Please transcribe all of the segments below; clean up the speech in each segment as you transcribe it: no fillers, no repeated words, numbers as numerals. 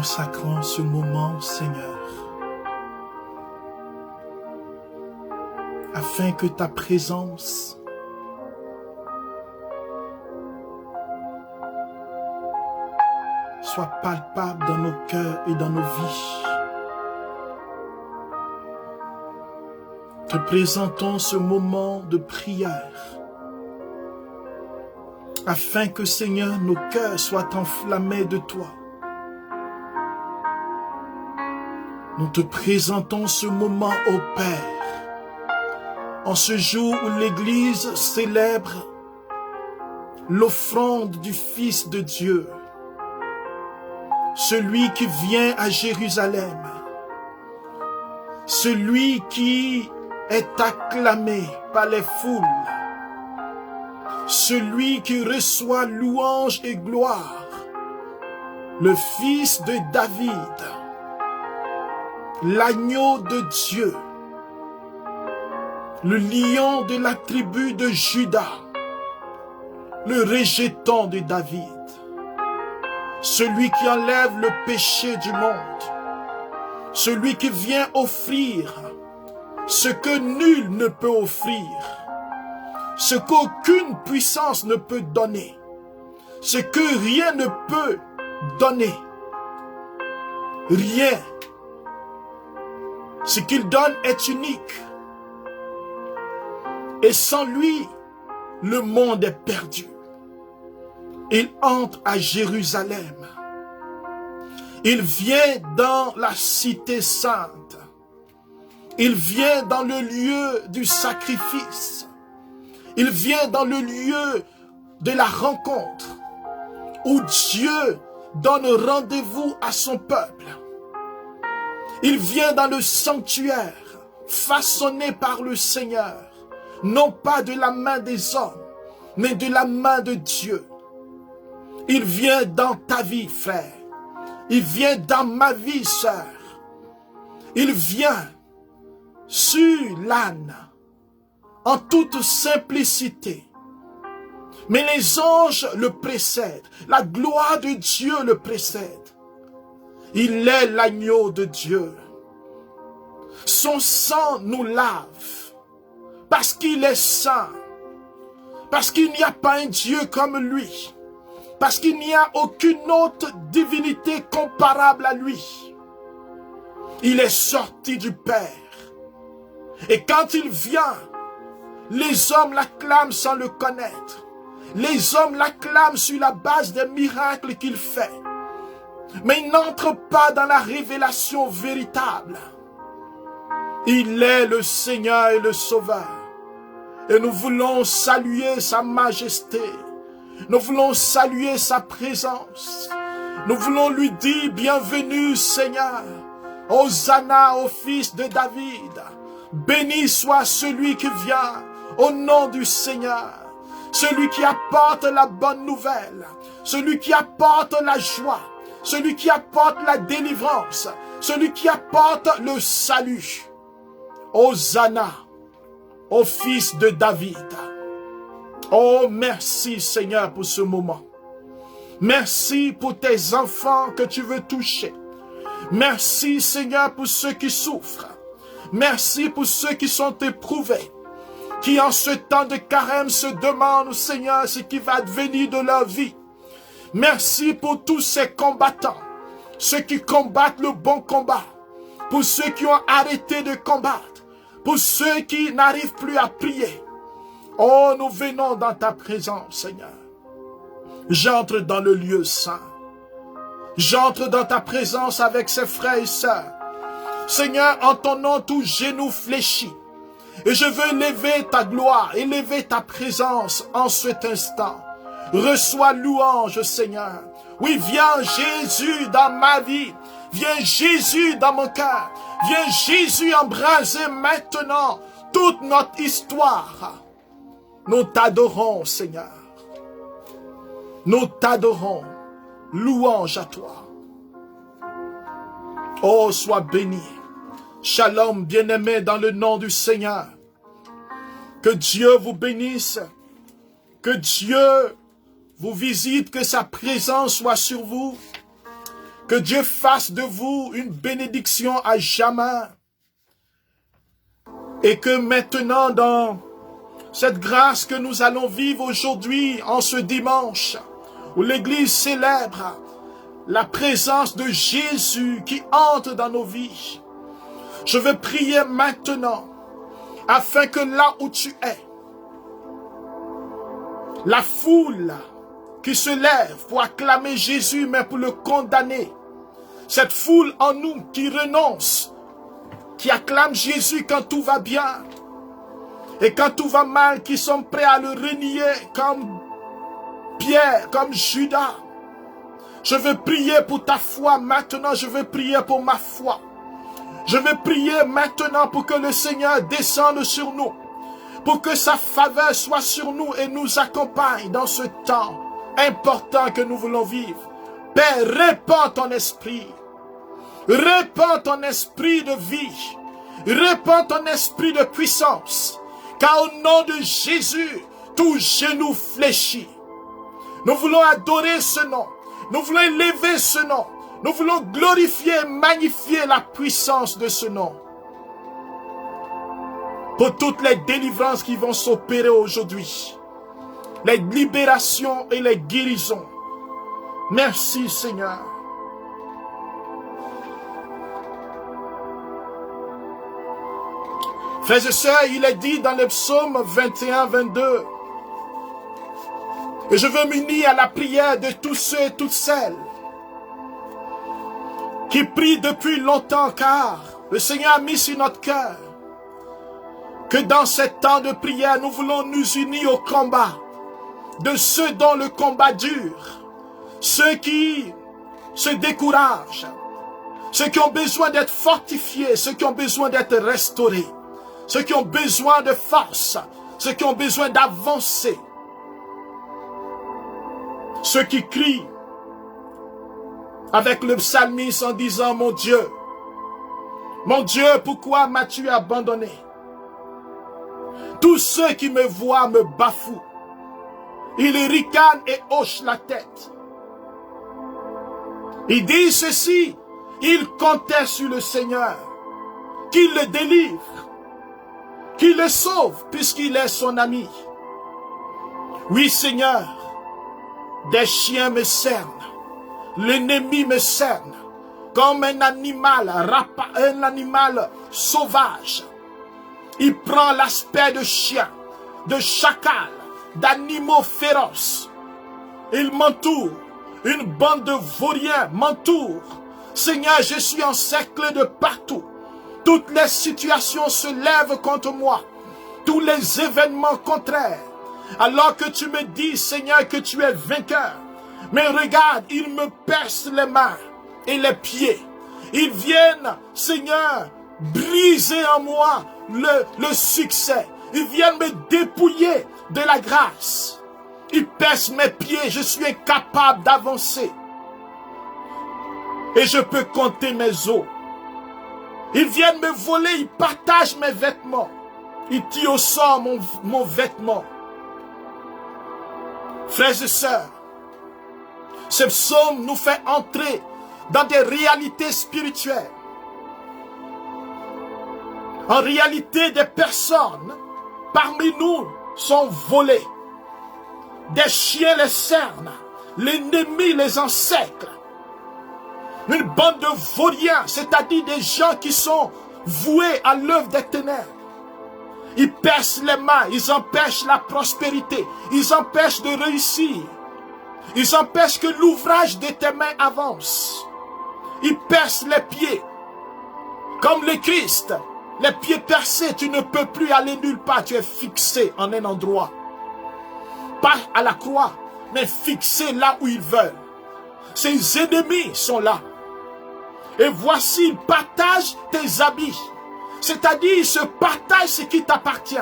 consacrons ce moment, Seigneur, afin que ta présence soit palpable dans nos cœurs et dans nos vies. Te présentons ce moment de prière, afin que, Seigneur, nos cœurs soient enflammés de toi. Nous te présentons ce moment au Père, en ce jour où l'Église célèbre l'offrande du Fils de Dieu, celui qui vient à Jérusalem, celui qui est acclamé par les foules, celui qui reçoit louange et gloire, le Fils de David, l'agneau de Dieu, le lion de la tribu de Juda, le rejeton de David, celui qui enlève le péché du monde, celui qui vient offrir ce que nul ne peut offrir, ce qu'aucune puissance ne peut donner, ce que rien ne peut donner, rien. Ce qu'il donne est unique. Et sans lui, le monde est perdu. Il entre à Jérusalem. Il vient dans la cité sainte. Il vient dans le lieu du sacrifice. Il vient dans le lieu de la rencontre où Dieu donne rendez-vous à son peuple. Il vient dans le sanctuaire façonné par le Seigneur, non pas de la main des hommes, mais de la main de Dieu. Il vient dans ta vie, frère. Il vient dans ma vie, sœur. Il vient sur l'âne, en toute simplicité. Mais les anges le précèdent. La gloire de Dieu le précède. Il est l'agneau de Dieu. Son sang nous lave. Parce qu'il est saint. Parce qu'il n'y a pas un Dieu comme lui. Parce qu'il n'y a aucune autre divinité comparable à lui. Il est sorti du Père. Et quand il vient, les hommes l'acclament sans le connaître. Les hommes l'acclament sur la base des miracles qu'il fait. Mais il n'entre pas dans la révélation véritable. Il est le Seigneur et le Sauveur. Et nous voulons saluer sa majesté. Nous voulons saluer sa présence. Nous voulons lui dire bienvenue Seigneur. Hosanna au fils de David. Béni soit celui qui vient au nom du Seigneur. Celui qui apporte la bonne nouvelle. Celui qui apporte la joie. Celui qui apporte la délivrance. Celui qui apporte le salut. Hosanna au fils de David. Oh, merci Seigneur pour ce moment. Merci pour tes enfants que tu veux toucher. Merci Seigneur pour ceux qui souffrent. Merci pour ceux qui sont éprouvés. Qui en ce temps de carême se demandent, Seigneur, ce qui va advenir de leur vie. Merci pour tous ces combattants. Ceux qui combattent le bon combat. Pour ceux qui ont arrêté de combattre. Pour ceux qui n'arrivent plus à prier. Oh, nous venons dans ta présence, Seigneur. J'entre dans le lieu saint. J'entre dans ta présence avec ses frères et sœurs. Seigneur, en ton nom, tout genou fléchit. Et je veux élever ta gloire, élever ta présence en cet instant. Reçois louange, Seigneur. Oui, viens Jésus dans ma vie. Viens Jésus dans mon cœur. Viens Jésus embraser maintenant toute notre histoire. Nous t'adorons, Seigneur. Nous t'adorons. Louange à toi. Oh, sois béni. Shalom, bien-aimé, dans le nom du Seigneur. Que Dieu vous bénisse. Que Dieu vous visite, que sa présence soit sur vous. Que Dieu fasse de vous une bénédiction à jamais. Et que maintenant, dans cette grâce que nous allons vivre aujourd'hui, en ce dimanche, où l'Église célèbre la présence de Jésus qui entre dans nos vies, je veux prier maintenant, afin que là où tu es, la foule qui se lève pour acclamer Jésus, mais pour le condamner, cette foule en nous qui renonce, qui acclame Jésus quand tout va bien, et quand tout va mal, qui sont prêts à le renier comme Pierre, comme Judas. Je veux prier pour ta foi maintenant, je veux prier pour ma foi. Je veux prier maintenant pour que le Seigneur descende sur nous, pour que sa faveur soit sur nous et nous accompagne dans ce temps important que nous voulons vivre. Père, répands ton esprit. Répands ton esprit de vie. Répands ton esprit de puissance. Car au nom de Jésus, tout genou fléchit. Nous voulons adorer ce nom. Nous voulons élever ce nom. Nous voulons glorifier et magnifier la puissance de ce nom. Pour toutes les délivrances qui vont s'opérer aujourd'hui. Les libérations et les guérisons. Merci Seigneur. Frères et sœurs, il est dit dans le psaume 21-22. Et je veux m'unir à la prière de tous ceux et toutes celles qui prient depuis longtemps, car le Seigneur a mis sur notre cœur que dans ces temps de prière, nous voulons nous unir au combat de ceux dont le combat dure, ceux qui se découragent, ceux qui ont besoin d'être fortifiés, ceux qui ont besoin d'être restaurés, ceux qui ont besoin de force, ceux qui ont besoin d'avancer, ceux qui crient avec le psalmiste en disant « Mon Dieu, pourquoi m'as-tu abandonné ?» Tous ceux qui me voient me bafouent. Ils ricanent et hochent la tête. Ils disent ceci, ils comptaient sur le Seigneur, qu'il le délivre, qu'il le sauve, puisqu'il est son ami. Oui, Seigneur, des chiens me cernent, l'ennemi me cerne, comme un animal sauvage. Il prend l'aspect de chien, de chacal, d'animaux féroces. Il m'entoure, une bande de vauriens m'entoure. Seigneur, je suis encerclé de partout. Toutes les situations se lèvent contre moi, tous les événements contraires. Alors que tu me dis, Seigneur, que tu es vainqueur. Mais regarde, ils me percent les mains et les pieds. Ils viennent, Seigneur, briser en moi le succès. Ils viennent me dépouiller de la grâce. Ils percent mes pieds, je suis incapable d'avancer. Et je peux compter mes os. Ils viennent me voler, ils partagent mes vêtements. Ils tirent au sort mon vêtement. Frères et sœurs, ce psaume nous fait entrer dans des réalités spirituelles. En réalité, des personnes parmi nous sont volées. Des chiens les cernent. L'ennemi les encercle. Une bande de vauriens, c'est-à-dire des gens qui sont voués à l'œuvre des ténèbres. Ils percent les mains, ils empêchent la prospérité, ils empêchent de réussir. Ils empêchent que l'ouvrage de tes mains avance. Ils percent les pieds. Comme le Christ, les pieds percés, tu ne peux plus aller nulle part, tu es fixé en un endroit. Pas à la croix, mais fixé là où ils veulent. Ses ennemis sont là. Et voici, ils partagent tes habits. C'est-à-dire, ils se partagent ce qui t'appartient.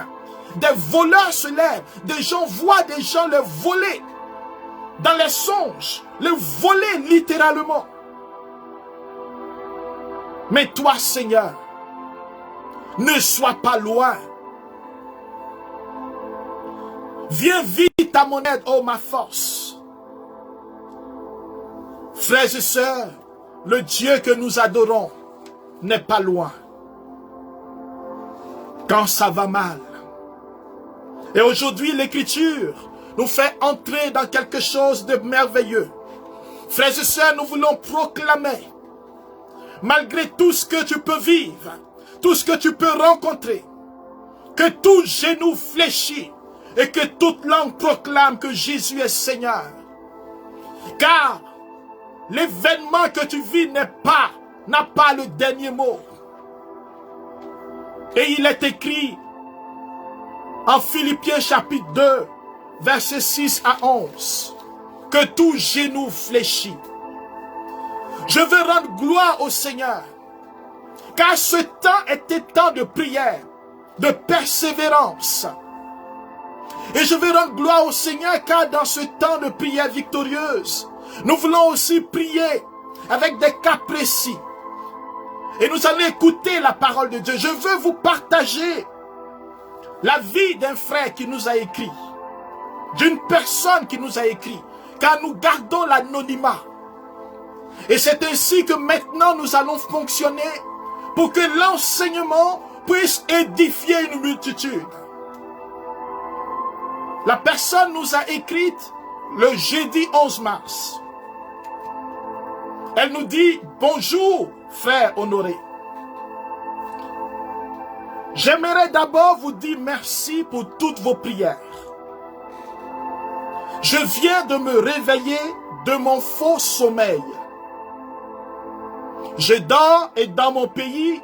Des voleurs se lèvent. Des gens voient des gens le voler. Dans les songes, le voler littéralement. Mais toi, Seigneur, ne sois pas loin. Viens vite à mon aide, ô ma force. Frères et sœurs, le Dieu que nous adorons n'est pas loin. Quand ça va mal. Et aujourd'hui, l'Écriture nous fait entrer dans quelque chose de merveilleux. Frères et sœurs, nous voulons proclamer, malgré tout ce que tu peux vivre, tout ce que tu peux rencontrer, que tout genou fléchit et que toute langue proclame que Jésus est Seigneur. Car l'événement que tu vis n'a pas le dernier mot. Et il est écrit en Philippiens chapitre 2, versets 6 à 11, que tout genou fléchit. Je veux rendre gloire au Seigneur, car ce temps était temps de prière, de persévérance. Et je veux rendre gloire au Seigneur, car dans ce temps de prière victorieuse, nous voulons aussi prier avec des cas précis. Et nous allons écouter la parole de Dieu. Je veux vous partager la vie d'un frère qui nous a écrit, d'une personne qui nous a écrit, car nous gardons l'anonymat. Et c'est ainsi que maintenant nous allons fonctionner pour que l'enseignement puisse édifier une multitude. La personne nous a écrite le jeudi 11 mars. Elle nous dit « Bonjour, frère Honoré. J'aimerais d'abord vous dire merci pour toutes vos prières. Je viens de me réveiller de mon faux sommeil. Je dors et dans mon pays,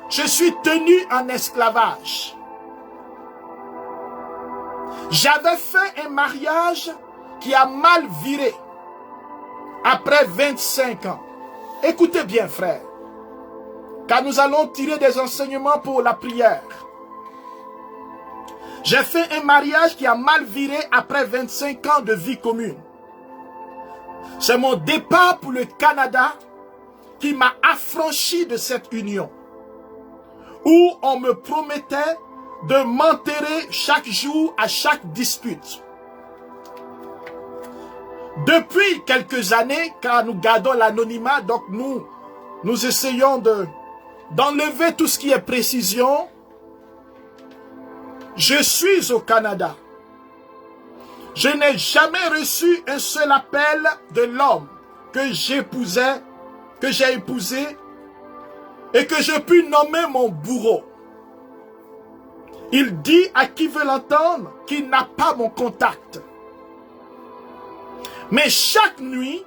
je suis tenu en esclavage. J'avais fait un mariage qui a mal viré après 25 ans. Écoutez bien, frère, car nous allons tirer des enseignements pour la prière. J'ai fait un mariage qui a mal viré après 25 ans de vie commune. C'est mon départ pour le Canada qui m'a affranchi de cette union, où on me promettait de m'enterrer chaque jour à chaque dispute. Depuis quelques années, car nous gardons l'anonymat, donc nous essayons d'enlever tout ce qui est précision. Je suis au Canada. Je n'ai jamais reçu un seul appel de l'homme que j'ai épousé et que je puis nommer mon bourreau. Il dit à qui veut l'entendre qu'il n'a pas mon contact. Mais chaque nuit,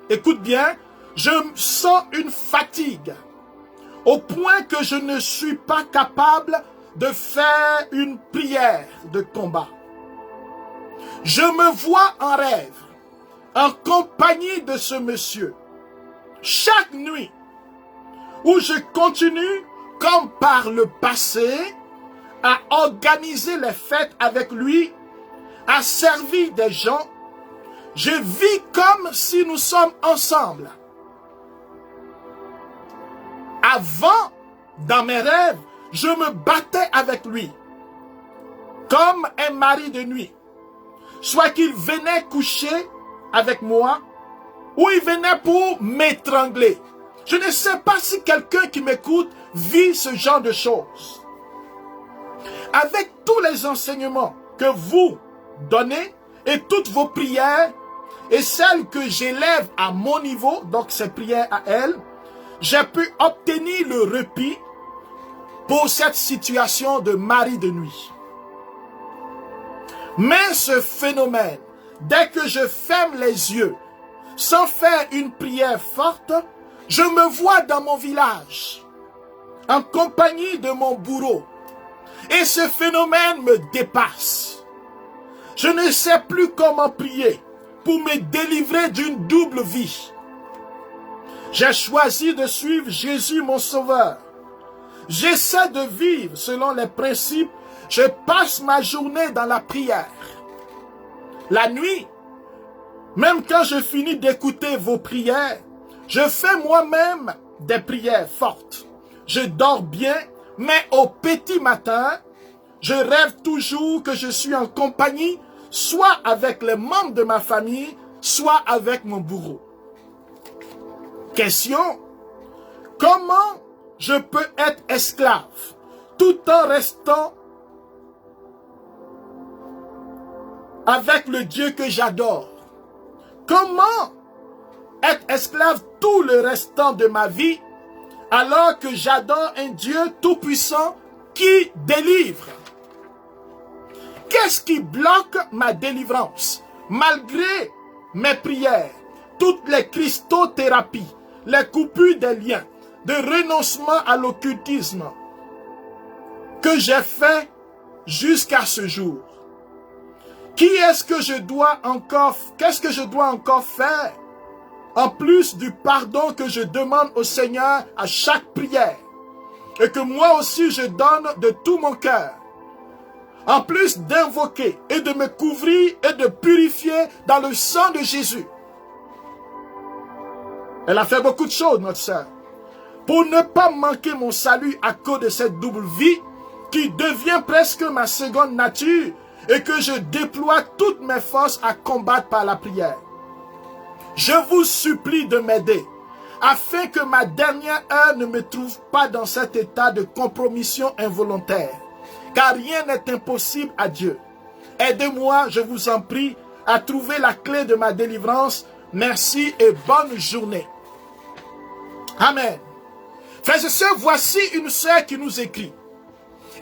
écoute bien, je sens une fatigue au point que je ne suis pas capable de faire une prière de combat. Je me vois en rêve, en compagnie de ce monsieur, chaque nuit, où je continue, comme par le passé, à organiser les fêtes avec lui, à servir des gens. Je vis comme si nous sommes ensemble. Avant, dans mes rêves, je me battais avec lui, comme un mari de nuit. Soit qu'il venait coucher avec moi, ou il venait pour m'étrangler. Je ne sais pas si quelqu'un qui m'écoute vit ce genre de choses. Avec tous les enseignements que vous donnez et toutes vos prières et celles que j'élève à mon niveau, donc ces prières à elle, j'ai pu obtenir le répit pour cette situation de mari de nuit. Mais ce phénomène, dès que je ferme les yeux, sans faire une prière forte, je me vois dans mon village, en compagnie de mon bourreau. Et ce phénomène me dépasse. Je ne sais plus comment prier pour me délivrer d'une double vie. J'ai choisi de suivre Jésus mon Sauveur. J'essaie de vivre selon les principes. Je passe ma journée dans la prière. La nuit, même quand je finis d'écouter vos prières, je fais moi-même des prières fortes. Je dors bien, mais au petit matin, je rêve toujours que je suis en compagnie, soit avec les membres de ma famille, soit avec mon bourreau. Question, comment je peux être esclave tout en restant avec le Dieu que j'adore? Comment être esclave tout le restant de ma vie alors que j'adore un Dieu tout-puissant qui délivre? Qu'est-ce qui bloque ma délivrance? Malgré mes prières, toutes les cristothérapies, les coupures des liens, de renoncement à l'occultisme que j'ai fait jusqu'à ce jour. Qu'est-ce que je dois encore faire en plus du pardon que je demande au Seigneur à chaque prière et que moi aussi je donne de tout mon cœur, en plus d'invoquer et de me couvrir et de purifier dans le sang de Jésus? Elle a fait beaucoup de choses, notre sœur, pour ne pas manquer mon salut à cause de cette double vie qui devient presque ma seconde nature et que je déploie toutes mes forces à combattre par la prière. Je vous supplie de m'aider afin que ma dernière heure ne me trouve pas dans cet état de compromission involontaire, car rien n'est impossible à Dieu. Aidez-moi, je vous en prie, à trouver la clé de ma délivrance. Merci et bonne journée. Amen. Frères et sœurs, voici une sœur qui nous écrit.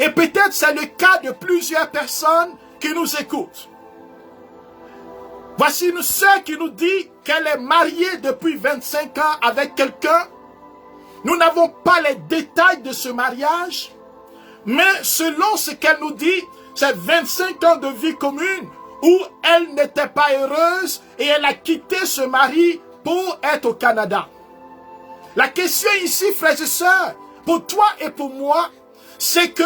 Et peut-être c'est le cas de plusieurs personnes qui nous écoutent. Voici une sœur qui nous dit qu'elle est mariée depuis 25 ans avec quelqu'un. Nous n'avons pas les détails de ce mariage, mais selon ce qu'elle nous dit, c'est 25 ans de vie commune où elle n'était pas heureuse et elle a quitté ce mari pour être au Canada. La question ici, frères et sœurs, pour toi et pour moi, c'est que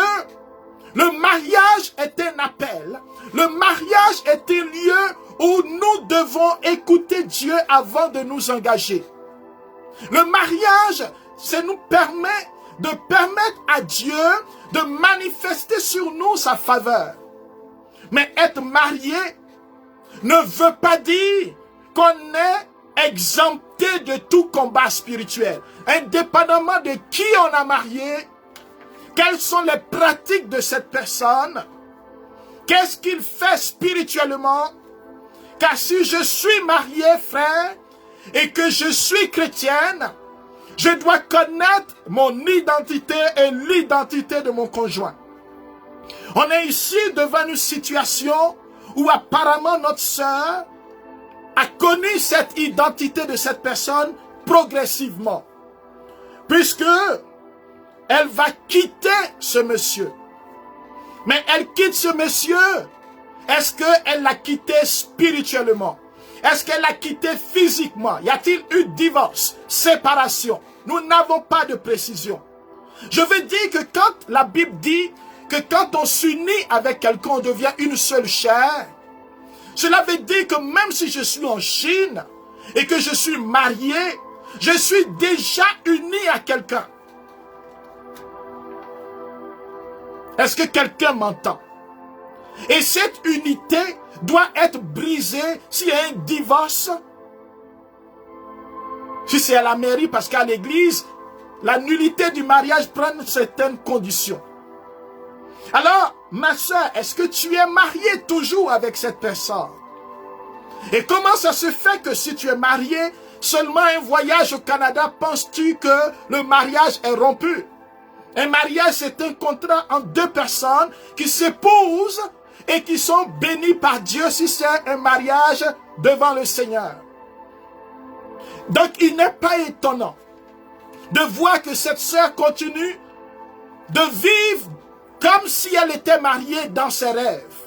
le mariage est un appel. Le mariage est un lieu où nous devons écouter Dieu avant de nous engager. Le mariage, ça nous permet de permettre à Dieu de manifester sur nous sa faveur. Mais être marié ne veut pas dire qu'on est exempté de tout combat spirituel. Indépendamment de qui on a marié, quelles sont les pratiques de cette personne, qu'est-ce qu'il fait spirituellement. Car si je suis marié, frère, et que je suis chrétienne, je dois connaître mon identité et l'identité de mon conjoint. On est ici devant une situation où apparemment notre sœur a connu cette identité de cette personne progressivement. Puisque elle va quitter ce monsieur. Mais elle quitte ce monsieur. Est-ce qu'elle l'a quitté spirituellement? Est-ce qu'elle l'a quitté physiquement? Y a-t-il eu divorce, séparation? Nous n'avons pas de précision. Je veux dire que quand la Bible dit que quand on s'unit avec quelqu'un, on devient une seule chair, cela veut dire que même si je suis en Chine et que je suis marié, je suis déjà uni à quelqu'un. Est-ce que quelqu'un m'entend? Et cette unité doit être brisée s'il y a un divorce. Si c'est à la mairie, parce qu'à l'église, la nullité du mariage prend certaines conditions. Alors, ma soeur, est-ce que tu es marié toujours avec cette personne? Et comment ça se fait que si tu es marié, seulement un voyage au Canada, penses-tu que le mariage est rompu? Un mariage, c'est un contrat entre deux personnes qui s'épousent et qui sont bénies par Dieu si c'est un mariage devant le Seigneur. Donc, il n'est pas étonnant de voir que cette sœur continue de vivre comme si elle était mariée dans ses rêves.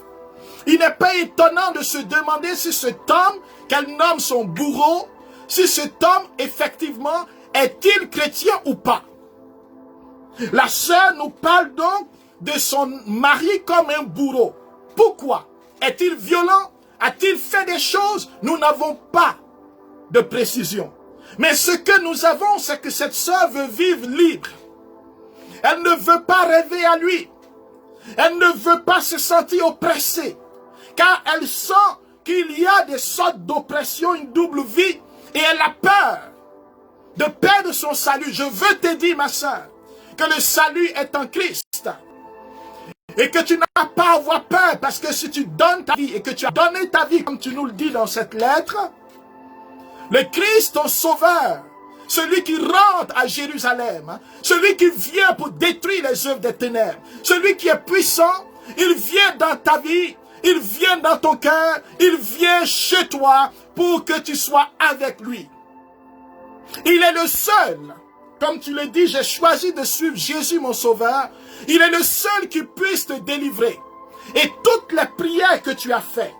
Il n'est pas étonnant de se demander si cet homme, qu'elle nomme son bourreau, si cet homme, effectivement, est-il chrétien ou pas. La sœur nous parle donc de son mari comme un bourreau. Pourquoi? Est-il violent? A-t-il fait des choses? Nous n'avons pas de précision. Mais ce que nous avons, c'est que cette sœur veut vivre libre. Elle ne veut pas rêver à lui. Elle ne veut pas se sentir oppressée. Car elle sent qu'il y a des sortes d'oppression, une double vie. Et elle a peur de perdre son salut, je veux te dire, ma soeur, que le salut est en Christ. Et que tu n'as pas à avoir peur, parce que si tu donnes ta vie et que tu as donné ta vie, comme tu nous le dis dans cette lettre, le Christ, ton sauveur, celui qui rentre à Jérusalem, celui qui vient pour détruire les œuvres des ténèbres, celui qui est puissant, il vient dans ta vie, il vient dans ton cœur, il vient chez toi pour que tu sois avec lui. Il est le seul, comme tu le dis, j'ai choisi de suivre Jésus mon sauveur, il est le seul qui puisse te délivrer. Et toutes les prières que tu as faites,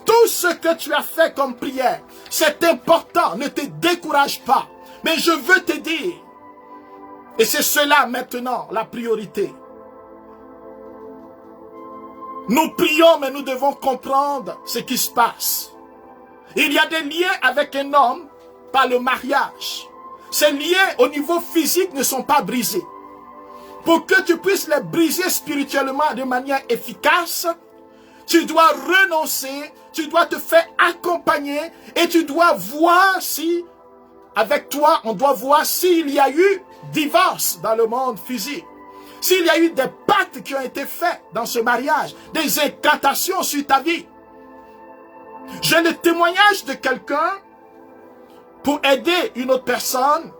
tout ce que tu as fait comme prière, c'est important, ne te décourage pas. Mais je veux te dire, et c'est cela maintenant la priorité. Nous prions, mais nous devons comprendre ce qui se passe. Il y a des liens avec un homme par le mariage. Ces liens au niveau physique ne sont pas brisés. Pour que tu puisses les briser spirituellement de manière efficace, tu dois renoncer, tu dois te faire accompagner et tu dois voir si, avec toi, on doit voir s'il y a eu divorce dans le monde physique. S'il y a eu des pactes qui ont été faits dans ce mariage, des incantations sur ta vie. J'ai le témoignage de quelqu'un pour aider une autre personne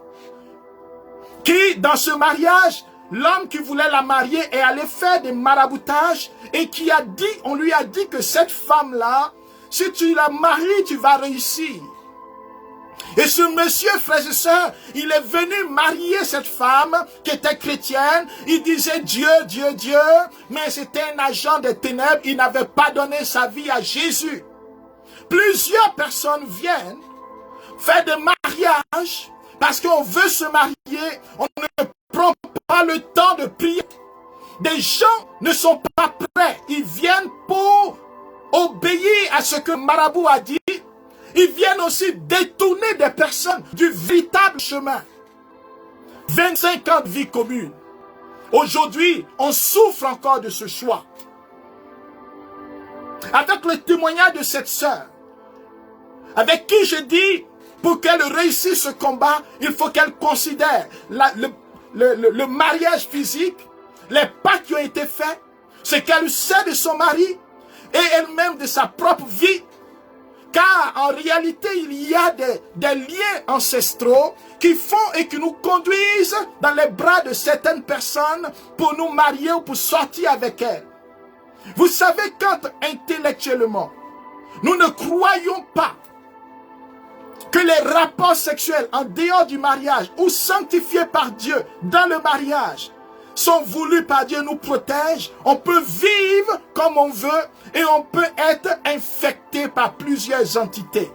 qui, dans ce mariage, l'homme qui voulait la marier est allé faire des maraboutages et qui a dit, on lui a dit que cette femme-là, si tu la maries, tu vas réussir. Et ce monsieur, frères et sœurs, il est venu marier cette femme qui était chrétienne. Il disait Dieu, Dieu, Dieu, mais c'était un agent des ténèbres. Il n'avait pas donné sa vie à Jésus. Plusieurs personnes viennent faire des mariages parce qu'on veut se marier. On ne prend pas le temps de prier. Des gens ne sont pas prêts. Ils viennent pour obéir à ce que Marabout a dit. Ils viennent aussi détourner des personnes du véritable chemin. 25 ans de vie commune. Aujourd'hui, on souffre encore de ce choix. Avec le témoignage de cette sœur, avec qui je dis, pour qu'elle réussisse ce combat, il faut qu'elle considère le mariage physique, les pas qui ont été faits, ce qu'elle sait de son mari et elle-même de sa propre vie. Car en réalité, il y a des liens ancestraux qui font et qui nous conduisent dans les bras de certaines personnes pour nous marier ou pour sortir avec elles. Vous savez, quand intellectuellement, nous ne croyons pas que les rapports sexuels en dehors du mariage ou sanctifiés par Dieu dans le mariage sont voulus par Dieu, nous protègent, on peut vivre comme on veut et on peut être infecté par plusieurs entités.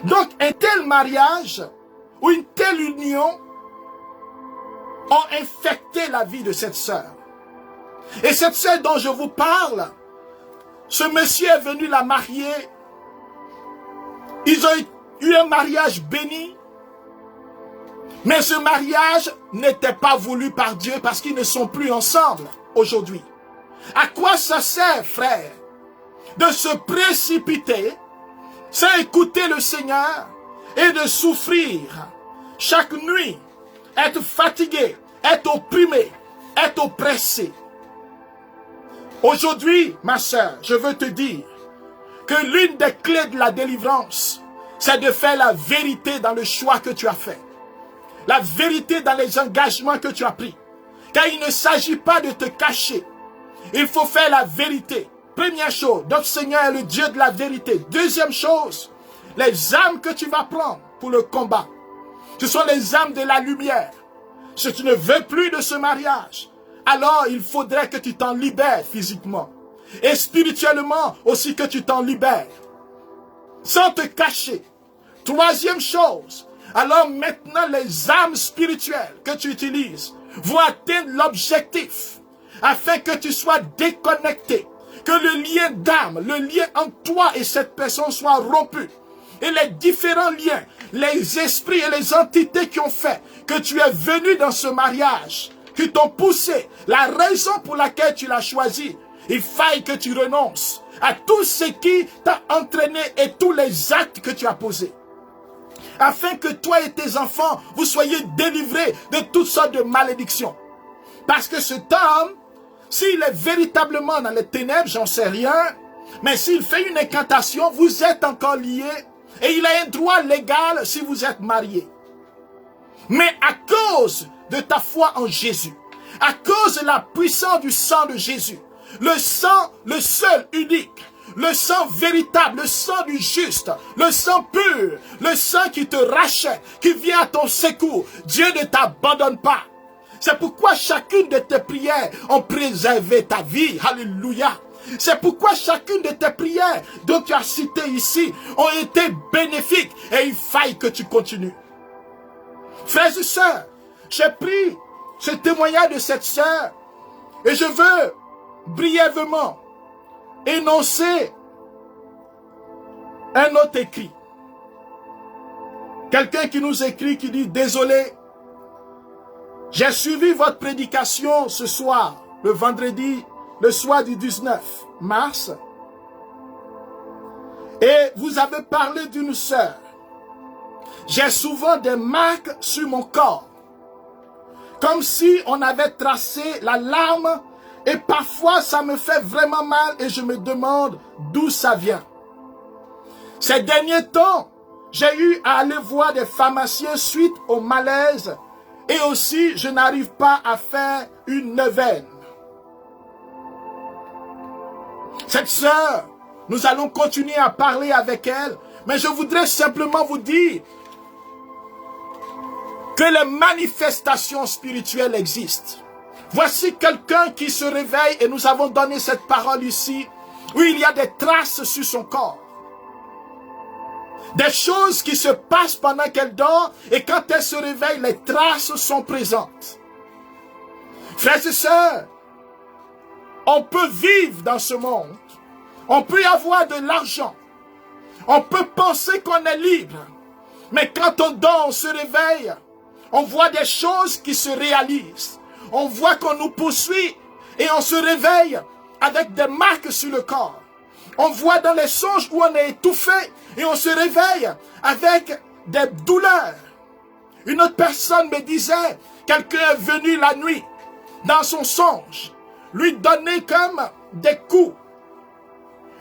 Donc un tel mariage ou une telle union ont infecté la vie de cette sœur. Et cette sœur dont je vous parle, ce monsieur est venu la marier. Ils ont eu un mariage béni. Mais ce mariage n'était pas voulu par Dieu parce qu'ils ne sont plus ensemble aujourd'hui. À quoi ça sert, frère, de se précipiter sans écouter le Seigneur et de souffrir chaque nuit, être fatigué, être opprimé, être oppressé? Aujourd'hui, ma sœur, je veux te dire que l'une des clés de la délivrance, c'est de faire la vérité dans le choix que tu as fait. La vérité dans les engagements que tu as pris. Car il ne s'agit pas de te cacher. Il faut faire la vérité. Première chose, notre Seigneur est le Dieu de la vérité. Deuxième chose, les âmes que tu vas prendre pour le combat, ce sont les âmes de la lumière. Si tu ne veux plus de ce mariage, alors il faudrait que tu t'en libères physiquement. Et spirituellement aussi que tu t'en libères. Sans te cacher. Troisième chose, alors maintenant les âmes spirituelles que tu utilises vont atteindre l'objectif afin que tu sois déconnecté, que le lien d'âme, le lien entre toi et cette personne soit rompu. Et les différents liens, les esprits et les entités qui ont fait que tu es venu dans ce mariage, qui t'ont poussé, la raison pour laquelle tu l'as choisi, il faille que tu renonces à tout ce qui t'a entraîné et tous les actes que tu as posés. afin que toi et tes enfants, vous soyez délivrés de toutes sortes de malédictions. Parce que cet homme, s'il est véritablement dans les ténèbres, j'en sais rien, mais s'il fait une incantation, vous êtes encore liés et il a un droit légal si vous êtes mariés. Mais à cause de ta foi en Jésus, à cause de la puissance du sang de Jésus, le sang, le seul, unique, le sang véritable, le sang du juste, le sang pur, le sang qui te rachète, qui vient à ton secours, Dieu ne t'abandonne pas. C'est pourquoi chacune de tes prières ont préservé ta vie. Alléluia. C'est pourquoi chacune de tes prières, dont tu as cité ici, ont été bénéfiques et il faille que tu continues. Frères et sœurs, j'ai pris ce témoignage de cette sœur et je veux brièvement énoncer un autre écrit. Quelqu'un qui nous écrit, qui dit « Désolé, j'ai suivi votre prédication ce soir, le vendredi, le soir du 19 mars, et vous avez parlé d'une sœur. J'ai souvent des marques sur mon corps, comme si on avait tracé la larme, et parfois ça me fait vraiment mal et je me demande d'où ça vient. Ces derniers temps, j'ai eu à aller voir des pharmaciens suite au malaise et aussi je n'arrive pas à faire une neuvaine. Cette sœur, nous allons continuer à parler avec elle, mais je voudrais simplement vous dire que les manifestations spirituelles existent. Voici quelqu'un qui se réveille et nous avons donné cette parole ici, où il y a des traces sur son corps. Des choses qui se passent pendant qu'elle dort et quand elle se réveille, les traces sont présentes. Frères et sœurs, on peut vivre dans ce monde, on peut y avoir de l'argent, on peut penser qu'on est libre, mais quand on dort, on se réveille, on voit des choses qui se réalisent. On voit qu'on nous poursuit et on se réveille avec des marques sur le corps. On voit dans les songes où on est étouffé et on se réveille avec des douleurs. Une autre personne me disait, quelqu'un est venu la nuit dans son songe, lui donner comme des coups.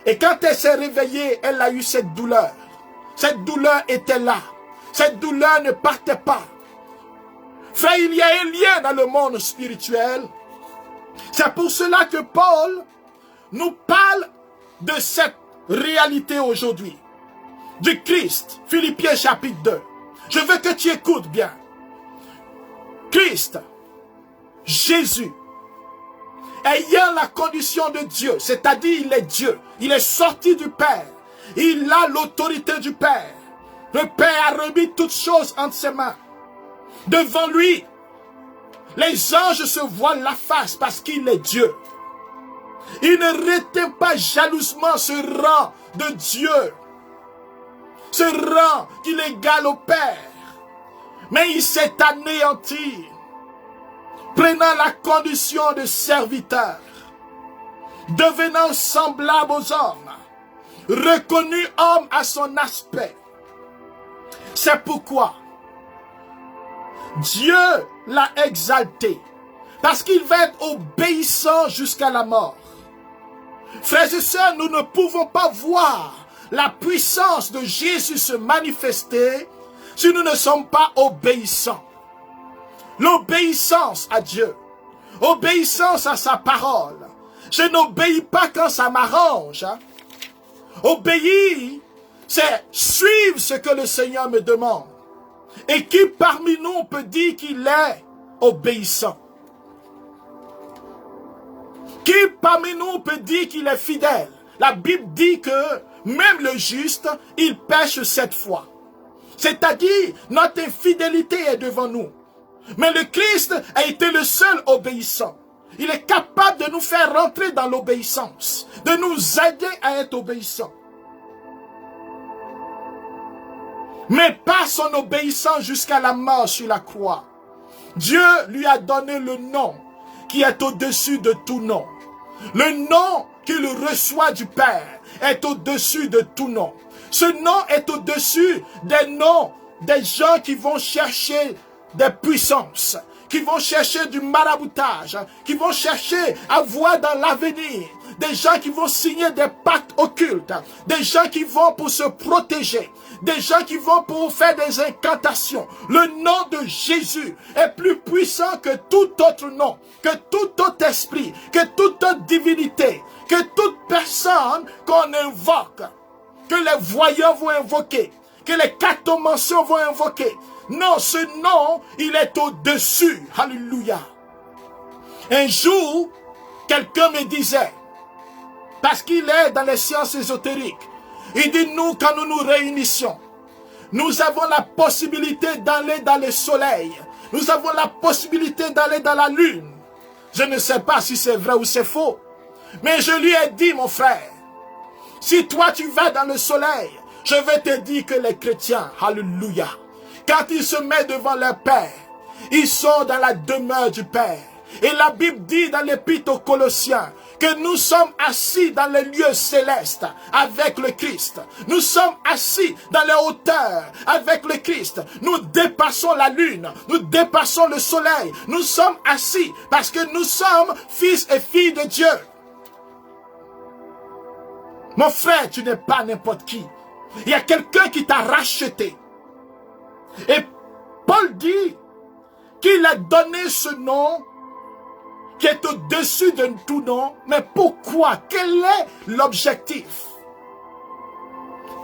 Et quand elle s'est réveillée, elle a eu cette douleur. Cette douleur était là. Cette douleur ne partait pas. Frère, il y a un lien dans le monde spirituel. C'est pour cela que Paul nous parle de cette réalité aujourd'hui. Du Christ, Philippiens chapitre 2. Je veux que tu écoutes bien. Christ, Jésus, ayant la condition de Dieu, c'est-à-dire il est Dieu, il est sorti du Père, il a l'autorité du Père. Le Père a remis toutes choses entre ses mains. Devant lui, les anges se voilent la face parce qu'il est Dieu. Il ne retient pas jalousement ce rang de Dieu, ce rang qu'il égale au Père. Mais il s'est anéanti, prenant la condition de serviteur, devenant semblable aux hommes, reconnu homme à son aspect. C'est pourquoi Dieu l'a exalté, parce qu'il va être obéissant jusqu'à la mort. Frères et sœurs, nous ne pouvons pas voir la puissance de Jésus se manifester si nous ne sommes pas obéissants. L'obéissance à Dieu, obéissance à sa parole. Je n'obéis pas quand ça m'arrange. Obéir, c'est suivre ce que le Seigneur me demande. Et qui parmi nous peut dire qu'il est obéissant? Qui parmi nous peut dire qu'il est fidèle? La Bible dit que même le juste, il pêche 7 fois. C'est-à-dire, notre infidélité est devant nous. Mais le Christ a été le seul obéissant. Il est capable de nous faire rentrer dans l'obéissance, de nous aider à être obéissants. Mais pas son obéissance jusqu'à la mort sur la croix. Dieu lui a donné le nom qui est au-dessus de tout nom. Le nom qu'il reçoit du Père est au-dessus de tout nom. Ce nom est au-dessus des noms des gens qui vont chercher des puissances, qui vont chercher du maraboutage, qui vont chercher à voir dans l'avenir, des gens qui vont signer des pactes occultes, des gens qui vont pour se protéger, des gens qui vont pour faire des incantations. Le nom de Jésus est plus puissant que tout autre nom, que tout autre esprit, que toute autre divinité, que toute personne qu'on invoque, que les voyants vont invoquer, que les cartomanciens vont invoquer. Non, ce nom, il est au-dessus. Alléluia. Un jour, quelqu'un me disait, parce qu'il est dans les sciences ésotériques, il dit, nous, quand nous nous réunissions, nous avons la possibilité d'aller dans le soleil. Nous avons la possibilité d'aller dans la lune. Je ne sais pas si c'est vrai ou c'est faux. Mais je lui ai dit, mon frère, si toi tu vas dans le soleil, je vais te dire que les chrétiens, alléluia, quand ils se mettent devant leur Père, ils sont dans la demeure du Père. Et la Bible dit dans l'Épître aux Colossiens que nous sommes assis dans les lieux célestes avec le Christ. Nous sommes assis dans les hauteurs avec le Christ. Nous dépassons la lune, nous dépassons le soleil. Nous sommes assis parce que nous sommes fils et filles de Dieu. Mon frère, tu n'es pas n'importe qui. Il y a quelqu'un qui t'a racheté. Et Paul dit qu'il a donné ce nom qui est au-dessus de tout nom. Mais pourquoi? Quel est l'objectif?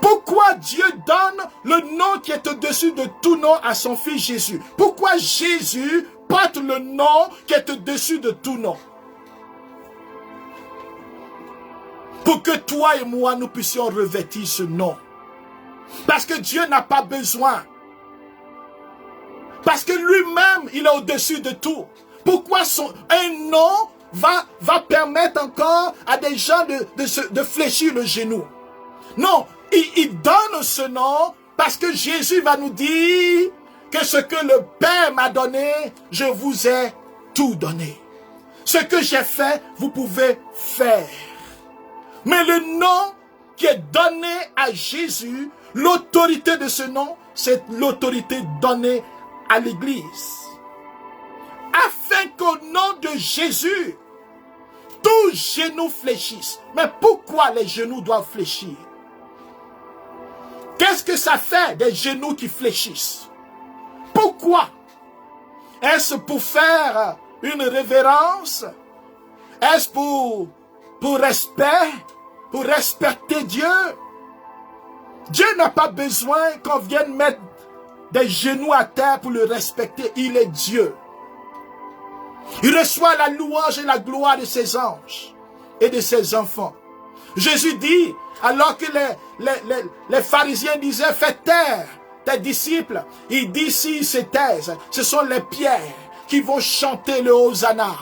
Pourquoi Dieu donne le nom qui est au-dessus de tout nom à son fils Jésus? Pourquoi Jésus porte le nom qui est au-dessus de tout nom? Pour que toi et moi, nous puissions revêtir ce nom. Parce que Dieu n'a pas besoin. Parce que lui-même, il est au-dessus de tout. Pourquoi un nom va permettre encore à des gens de fléchir le genou? Non, il donne ce nom parce que Jésus va nous dire que ce que le Père m'a donné, je vous ai tout donné. Ce que j'ai fait, vous pouvez faire. Mais le nom qui est donné à Jésus, l'autorité de ce nom, c'est l'autorité donnée à l'Église. Afin qu'au nom de Jésus, tous genoux fléchissent. Mais pourquoi les genoux doivent fléchir? Qu'est-ce que ça fait des genoux qui fléchissent? Pourquoi? Est-ce pour faire une révérence? Est-ce pour respect? Pour respecter Dieu? Dieu n'a pas besoin qu'on vienne mettre des genoux à terre pour le respecter. Il est Dieu. Il reçoit la louange et la gloire de ses anges et de ses enfants. Jésus dit, alors que les pharisiens disaient, fais taire tes disciples, il dit, s'ils se taisent, ce sont les pierres qui vont chanter le Hosanna.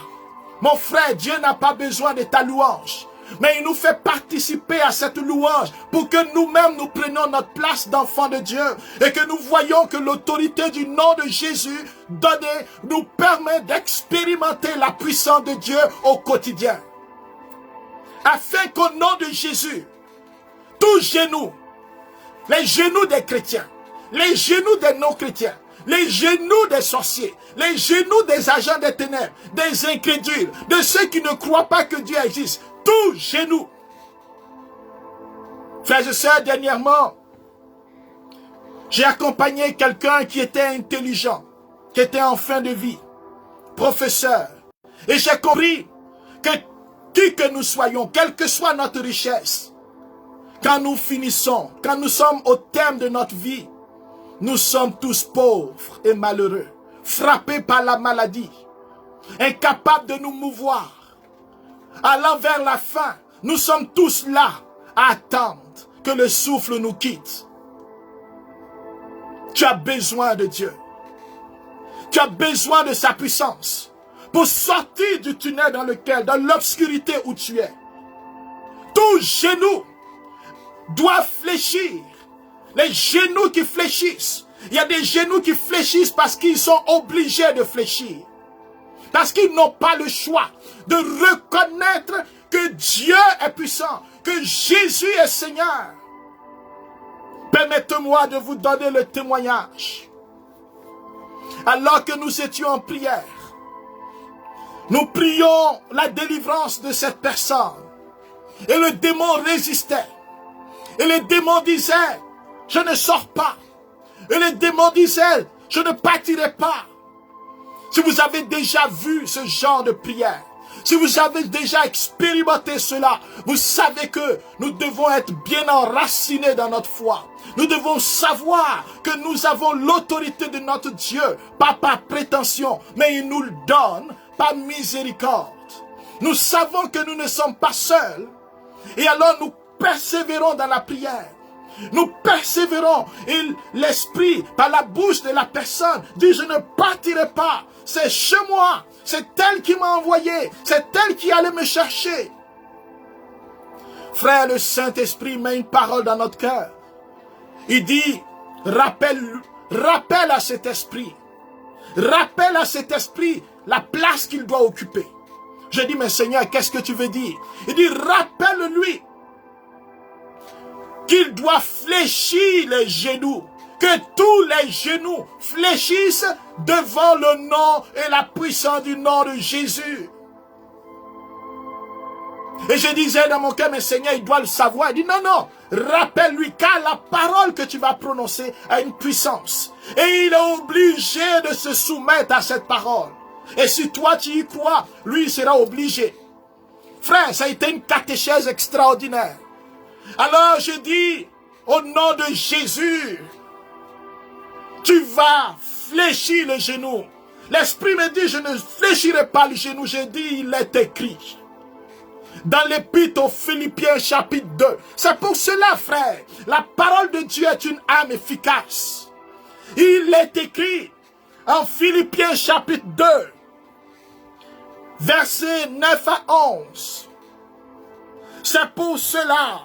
Mon frère, Dieu n'a pas besoin de ta louange. Mais il nous fait participer à cette louange pour que nous-mêmes nous prenions notre place d'enfants de Dieu et que nous voyons que l'autorité du nom de Jésus donné nous permet d'expérimenter la puissance de Dieu au quotidien. Afin qu'au nom de Jésus, tous genoux, les genoux des chrétiens, les genoux des non-chrétiens, les genoux des sorciers, les genoux des agents des ténèbres, des incrédules, de ceux qui ne croient pas que Dieu existe, tous genoux. Frères et sœurs, dernièrement, j'ai accompagné quelqu'un qui était intelligent, qui était en fin de vie, professeur. Et j'ai compris que qui que nous soyons, quelle que soit notre richesse, quand nous finissons, quand nous sommes au terme de notre vie, nous sommes tous pauvres et malheureux, frappés par la maladie, incapables de nous mouvoir. Allant vers la fin, nous sommes tous là à attendre que le souffle nous quitte. Tu as besoin de Dieu. Tu as besoin de sa puissance pour sortir du tunnel dans lequel, dans l'obscurité où tu es. Tous genoux doivent fléchir. Les genoux qui fléchissent. Il y a des genoux qui fléchissent parce qu'ils sont obligés de fléchir. Parce qu'ils n'ont pas le choix de reconnaître que Dieu est puissant, que Jésus est Seigneur. Permettez-moi de vous donner le témoignage. Alors que nous étions en prière, nous prions la délivrance de cette personne. Et le démon résistait. Et le démon disait, je ne sors pas. Et le démon disait, je ne partirai pas. Si vous avez déjà vu ce genre de prière, si vous avez déjà expérimenté cela, vous savez que nous devons être bien enracinés dans notre foi. Nous devons savoir que nous avons l'autorité de notre Dieu, pas par prétention, mais il nous le donne par miséricorde. Nous savons que nous ne sommes pas seuls, et alors nous persévérons dans la prière. Nous persévérons, et l'esprit, par la bouche de la personne, dit, je ne partirai pas. C'est chez moi, c'est elle qui m'a envoyé, c'est elle qui allait me chercher. Frère, le Saint-Esprit met une parole dans notre cœur. Il dit, rappelle à cet esprit, rappelle à cet esprit la place qu'il doit occuper. Je dis, mais Seigneur, qu'est-ce que tu veux dire? Il dit, rappelle-lui qu'il doit fléchir les genoux, que tous les genoux fléchissent devant le nom et la puissance du nom de Jésus. Et je disais dans mon cœur, mais Seigneur, il doit le savoir. Il dit, non, non, rappelle-lui, car la parole que tu vas prononcer a une puissance. Et il est obligé de se soumettre à cette parole. Et si toi tu y crois, lui il sera obligé. Frère, ça a été une catéchèse extraordinaire. Alors je dis, au nom de Jésus, tu vas fléchir le genou. L'esprit me dit, je ne fléchirai pas le genou. Je dis, il est écrit. Dans l'épître aux Philippiens chapitre 2. C'est pour cela, frère, la parole de Dieu est une âme efficace. Il est écrit en Philippiens chapitre 2, versets 9 à 11. C'est pour cela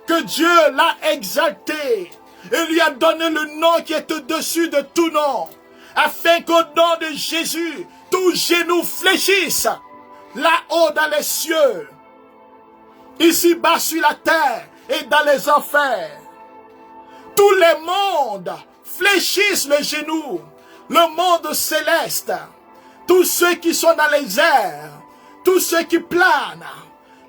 que Dieu l'a exalté et lui a donné le nom qui est au-dessus de tout nom, afin qu'au nom de Jésus, tout genou fléchisse, là-haut dans les cieux, ici-bas sur la terre et dans les enfers. Tous les mondes fléchissent le genou, le monde céleste, tous ceux qui sont dans les airs, tous ceux qui planent,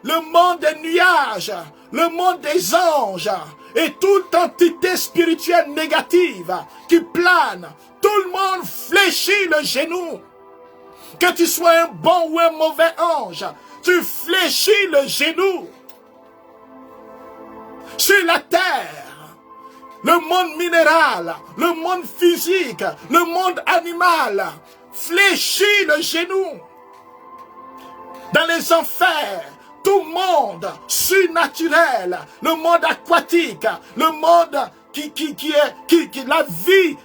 le monde des nuages, le monde des anges et toute entité spirituelle négative qui plane, tout le monde fléchit le genou. Que tu sois un bon ou un mauvais ange, tu fléchis le genou. Sur la terre, le monde minéral, le monde physique, le monde animal, fléchit le genou. Dans les enfers, tout monde surnaturel, le monde aquatique, le monde qui est la vie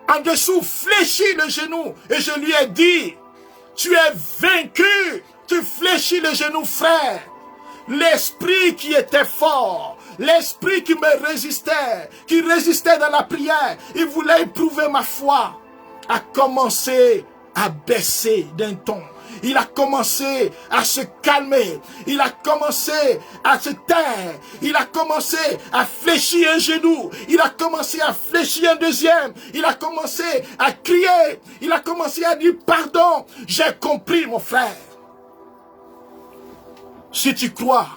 en dessous, fléchit le genou. Et je lui ai dit, tu es vaincu, tu fléchis le genou, frère. L'esprit qui était fort, l'esprit qui me résistait, qui résistait dans la prière, il voulait éprouver ma foi, a commencé à baisser d'un ton. Il a commencé à se calmer. Il a commencé à se taire. Il a commencé à fléchir un genou. Il a commencé à fléchir un deuxième. Il a commencé à crier. Il a commencé à dire pardon. J'ai compris, mon frère. Si tu crois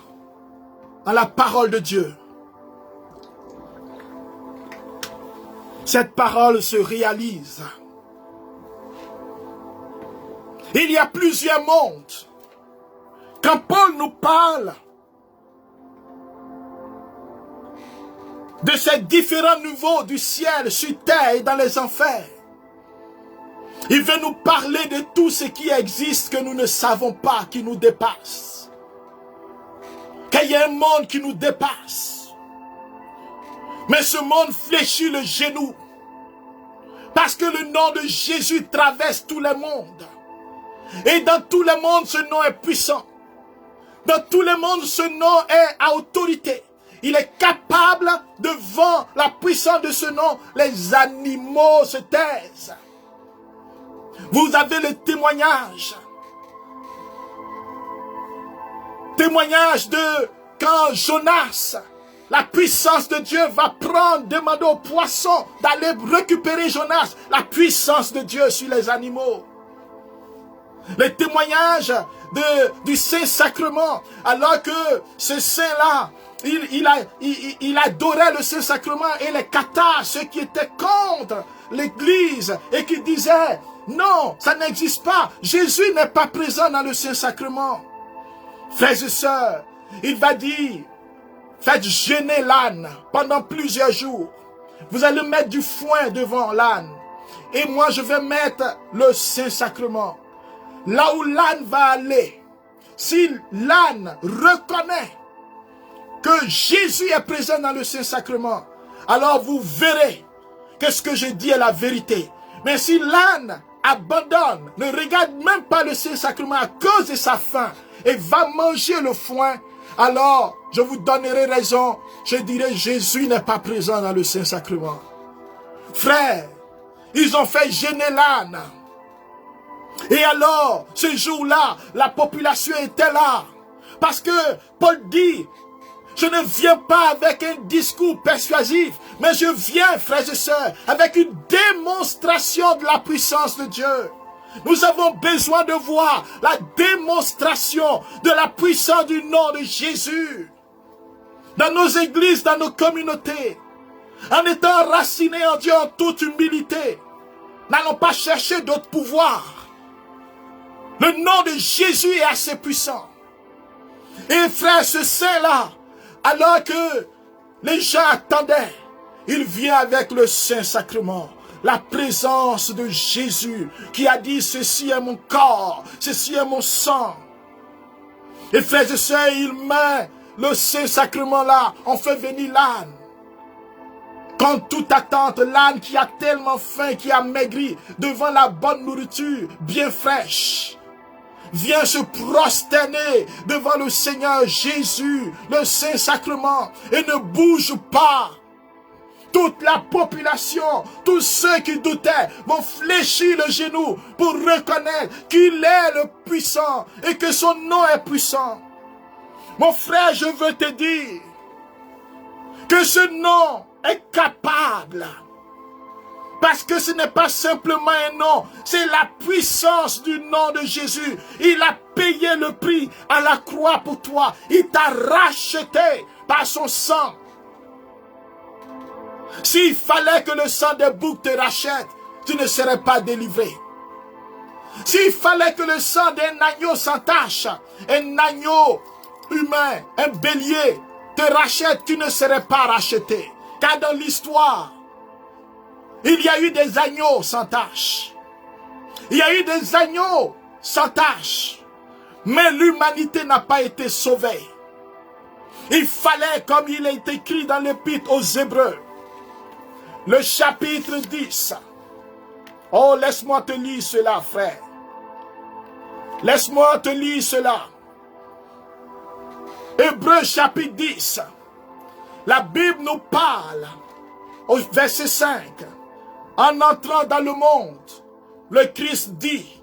à la parole de Dieu, cette parole se réalise. Il y a plusieurs mondes. Quand Paul nous parle de ces différents niveaux du ciel, sur terre et dans les enfers, il veut nous parler de tout ce qui existe que nous ne savons pas, qui nous dépasse. Qu'il y a un monde qui nous dépasse. Mais ce monde fléchit le genou. Parce que le nom de Jésus traverse tous les mondes. Et dans tous les mondes, ce nom est puissant. Dans tous les mondes, ce nom est à autorité. Il est capable, devant la puissance de ce nom, les animaux se taisent. Vous avez le témoignage. Témoignage de quand Jonas la puissance de Dieu va demander aux poissons d'aller récupérer Jonas. La puissance de Dieu sur les animaux. Les témoignages du Saint-Sacrement, alors que ce Saint-là, il adorait le Saint-Sacrement et les cathares, ceux qui étaient contre l'Église et qui disaient, non, ça n'existe pas. Jésus n'est pas présent dans le Saint-Sacrement. Frères et sœurs, il va dire, faites jeûner l'âne pendant plusieurs jours. Vous allez mettre du foin devant l'âne. Et moi, je vais mettre le Saint-Sacrement. Là où l'âne va aller, si l'âne reconnaît que Jésus est présent dans le Saint-Sacrement, alors vous verrez que ce que je dis est la vérité. Mais si l'âne abandonne, ne regarde même pas le Saint-Sacrement à cause de sa faim et va manger le foin, alors je vous donnerai raison. Je dirai Jésus n'est pas présent dans le Saint-Sacrement. Frères, ils ont fait jeûner l'âne. Et alors, ce jour-là, la population était là. Parce que Paul dit, je ne viens pas avec un discours persuasif, mais je viens, frères et sœurs, avec une démonstration de la puissance de Dieu. Nous avons besoin de voir la démonstration de la puissance du nom de Jésus. Dans nos églises, dans nos communautés, en étant enracinés en Dieu en toute humilité, n'allons pas chercher d'autres pouvoirs. Le nom de Jésus est assez puissant. Et frère, ce saint-là, alors que les gens attendaient, il vient avec le Saint-Sacrement. La présence de Jésus qui a dit, ceci est mon corps, ceci est mon sang. Et frères et sœurs, il met le Saint-Sacrement là, on fait venir l'âne. Quand toute attente, l'âne qui a tellement faim, qui a maigri devant la bonne nourriture, bien fraîche, vient se prosterner devant le Seigneur Jésus, le Saint-Sacrement, et ne bouge pas. Toute la population, tous ceux qui doutaient, vont fléchir le genou pour reconnaître qu'il est le puissant et que son nom est puissant. Mon frère, je veux te dire que ce nom est capable. Parce que ce n'est pas simplement un nom, c'est la puissance du nom de Jésus. Il a payé le prix à la croix pour toi. Il t'a racheté par son sang. S'il fallait que le sang des boucs te rachète, tu ne serais pas délivré. S'il fallait que le sang d'un agneau sans tache, un agneau humain, un bélier, te rachète, tu ne serais pas racheté. Car dans l'histoire, il y a eu des agneaux sans tache. Il y a eu des agneaux sans tache. Mais l'humanité n'a pas été sauvée. Il fallait, comme il est écrit dans l'Épître aux Hébreux, le chapitre 10. Oh, laisse-moi te lire cela, frère. Laisse-moi te lire cela. Hébreux chapitre 10. La Bible nous parle au verset 5. En entrant dans le monde, le Christ dit,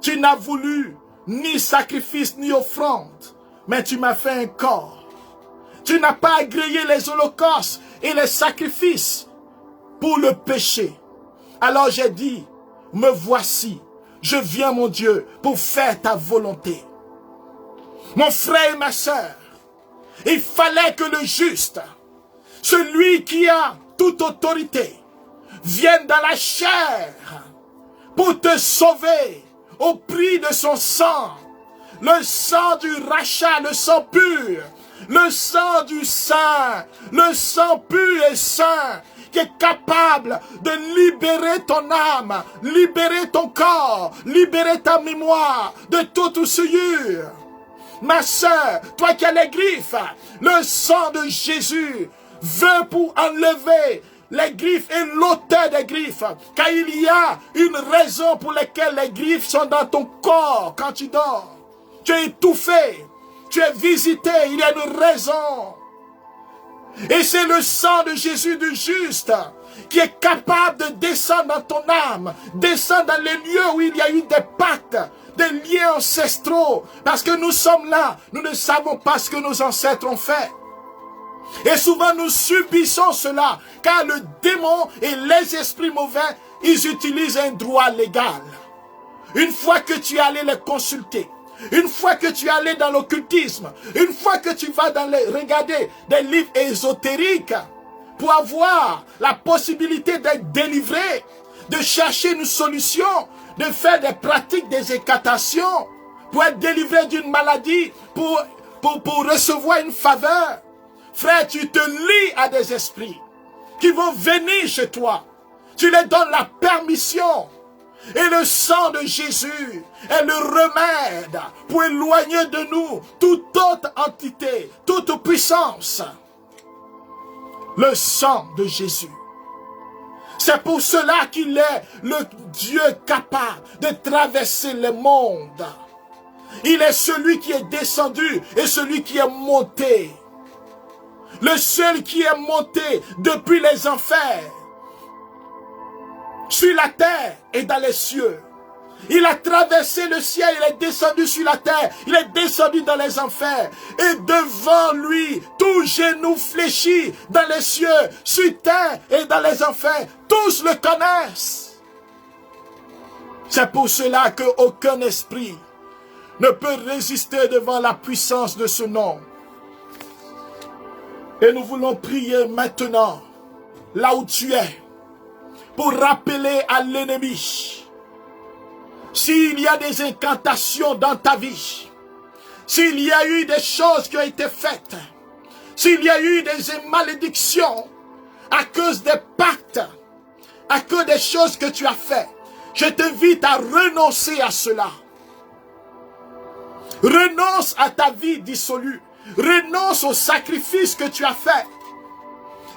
tu n'as voulu ni sacrifice ni offrande, mais tu m'as fait un corps. Tu n'as pas agréé les holocaustes et les sacrifices pour le péché. Alors j'ai dit, me voici, je viens mon Dieu pour faire ta volonté. Mon frère et ma sœur, il fallait que le juste, celui qui a toute autorité, vienne dans la chair pour te sauver au prix de son sang. Le sang du rachat, le sang pur, le sang du saint, le sang pur et saint, qui est capable de libérer ton âme, libérer ton corps, libérer ta mémoire de toute souillure. Ma sœur, toi qui as les griffes, le sang de Jésus veut pour enlever les griffes et l'auteur des griffes. Car il y a une raison pour laquelle les griffes sont dans ton corps quand tu dors. Tu es étouffé, tu es visité, il y a une raison. Et c'est le sang de Jésus du juste qui est capable de descendre dans ton âme, descendre dans les lieux où il y a eu des pactes, des liens ancestraux. Parce que nous sommes là, nous ne savons pas ce que nos ancêtres ont fait. Et souvent nous subissons cela, car le démon et les esprits mauvais, ils utilisent un droit légal. Une fois que tu es allé les consulter, une fois que tu es allé dans l'occultisme, une fois que tu vas regarder des livres ésotériques pour avoir la possibilité d'être délivré, de chercher une solution, de faire des pratiques, des incantations, pour être délivré d'une maladie, pour recevoir une faveur. Frère, tu te lis à des esprits qui vont venir chez toi. Tu leur donnes la permission. Et le sang de Jésus est le remède pour éloigner de nous toute autre entité, toute puissance. Le sang de Jésus. C'est pour cela qu'il est le Dieu capable de traverser le monde. Il est celui qui est descendu et celui qui est monté. Le seul qui est monté depuis les enfers, sur la terre et dans les cieux. Il a traversé le ciel, il est descendu sur la terre, il est descendu dans les enfers. Et devant lui, tout genou fléchi dans les cieux, sur terre et dans les enfers, tous le connaissent. C'est pour cela qu'aucun esprit ne peut résister devant la puissance de ce nom. Et nous voulons prier maintenant, là où tu es, pour rappeler à l'ennemi, s'il y a des incantations dans ta vie, s'il y a eu des choses qui ont été faites, s'il y a eu des malédictions à cause des pactes, à cause des choses que tu as faites, je t'invite à renoncer à cela. Renonce à ta vie dissolue. Renonce au sacrifice que tu as fait.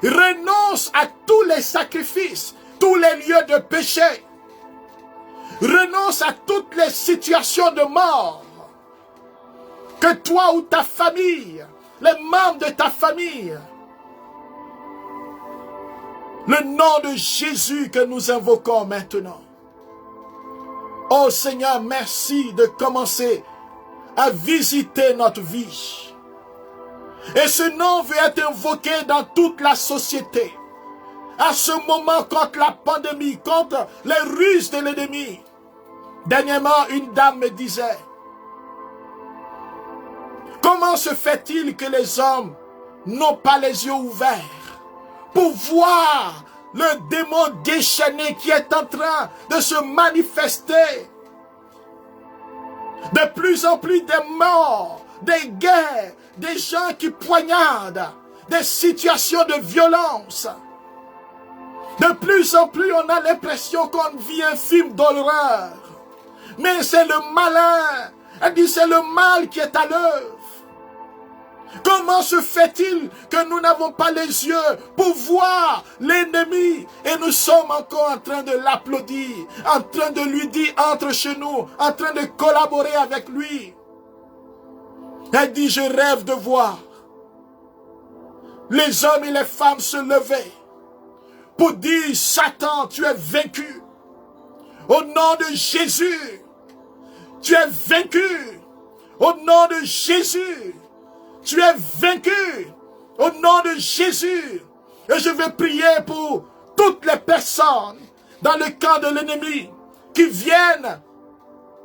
Renonce à tous les sacrifices, tous les lieux de péché. Renonce à toutes les situations de mort. Que toi ou ta famille, les membres de ta famille, le nom de Jésus que nous invoquons maintenant. Oh Seigneur, merci de commencer à visiter notre vie. Et ce nom veut être invoqué dans toute la société. À ce moment, contre la pandémie, contre les ruses de l'ennemi. Dernièrement, une dame me disait, comment se fait-il que les hommes n'ont pas les yeux ouverts pour voir le démon déchaîné qui est en train de se manifester? De plus en plus des morts, des guerres, des gens qui poignardent, des situations de violence. De plus en plus, on a l'impression qu'on vit un film d'horreur. Mais c'est le malin. Elle dit, c'est le mal qui est à l'œuvre. Comment se fait-il que nous n'avons pas les yeux pour voir l'ennemi et nous sommes encore en train de l'applaudir, en train de lui dire entre chez nous, en train de collaborer avec lui. Elle dit, je rêve de voir les hommes et les femmes se lever pour dire, Satan, tu es vaincu. Au nom de Jésus, tu es vaincu. Au nom de Jésus, tu es vaincu. Au nom de Jésus. Et je vais prier pour toutes les personnes dans le camp de l'ennemi qui viennent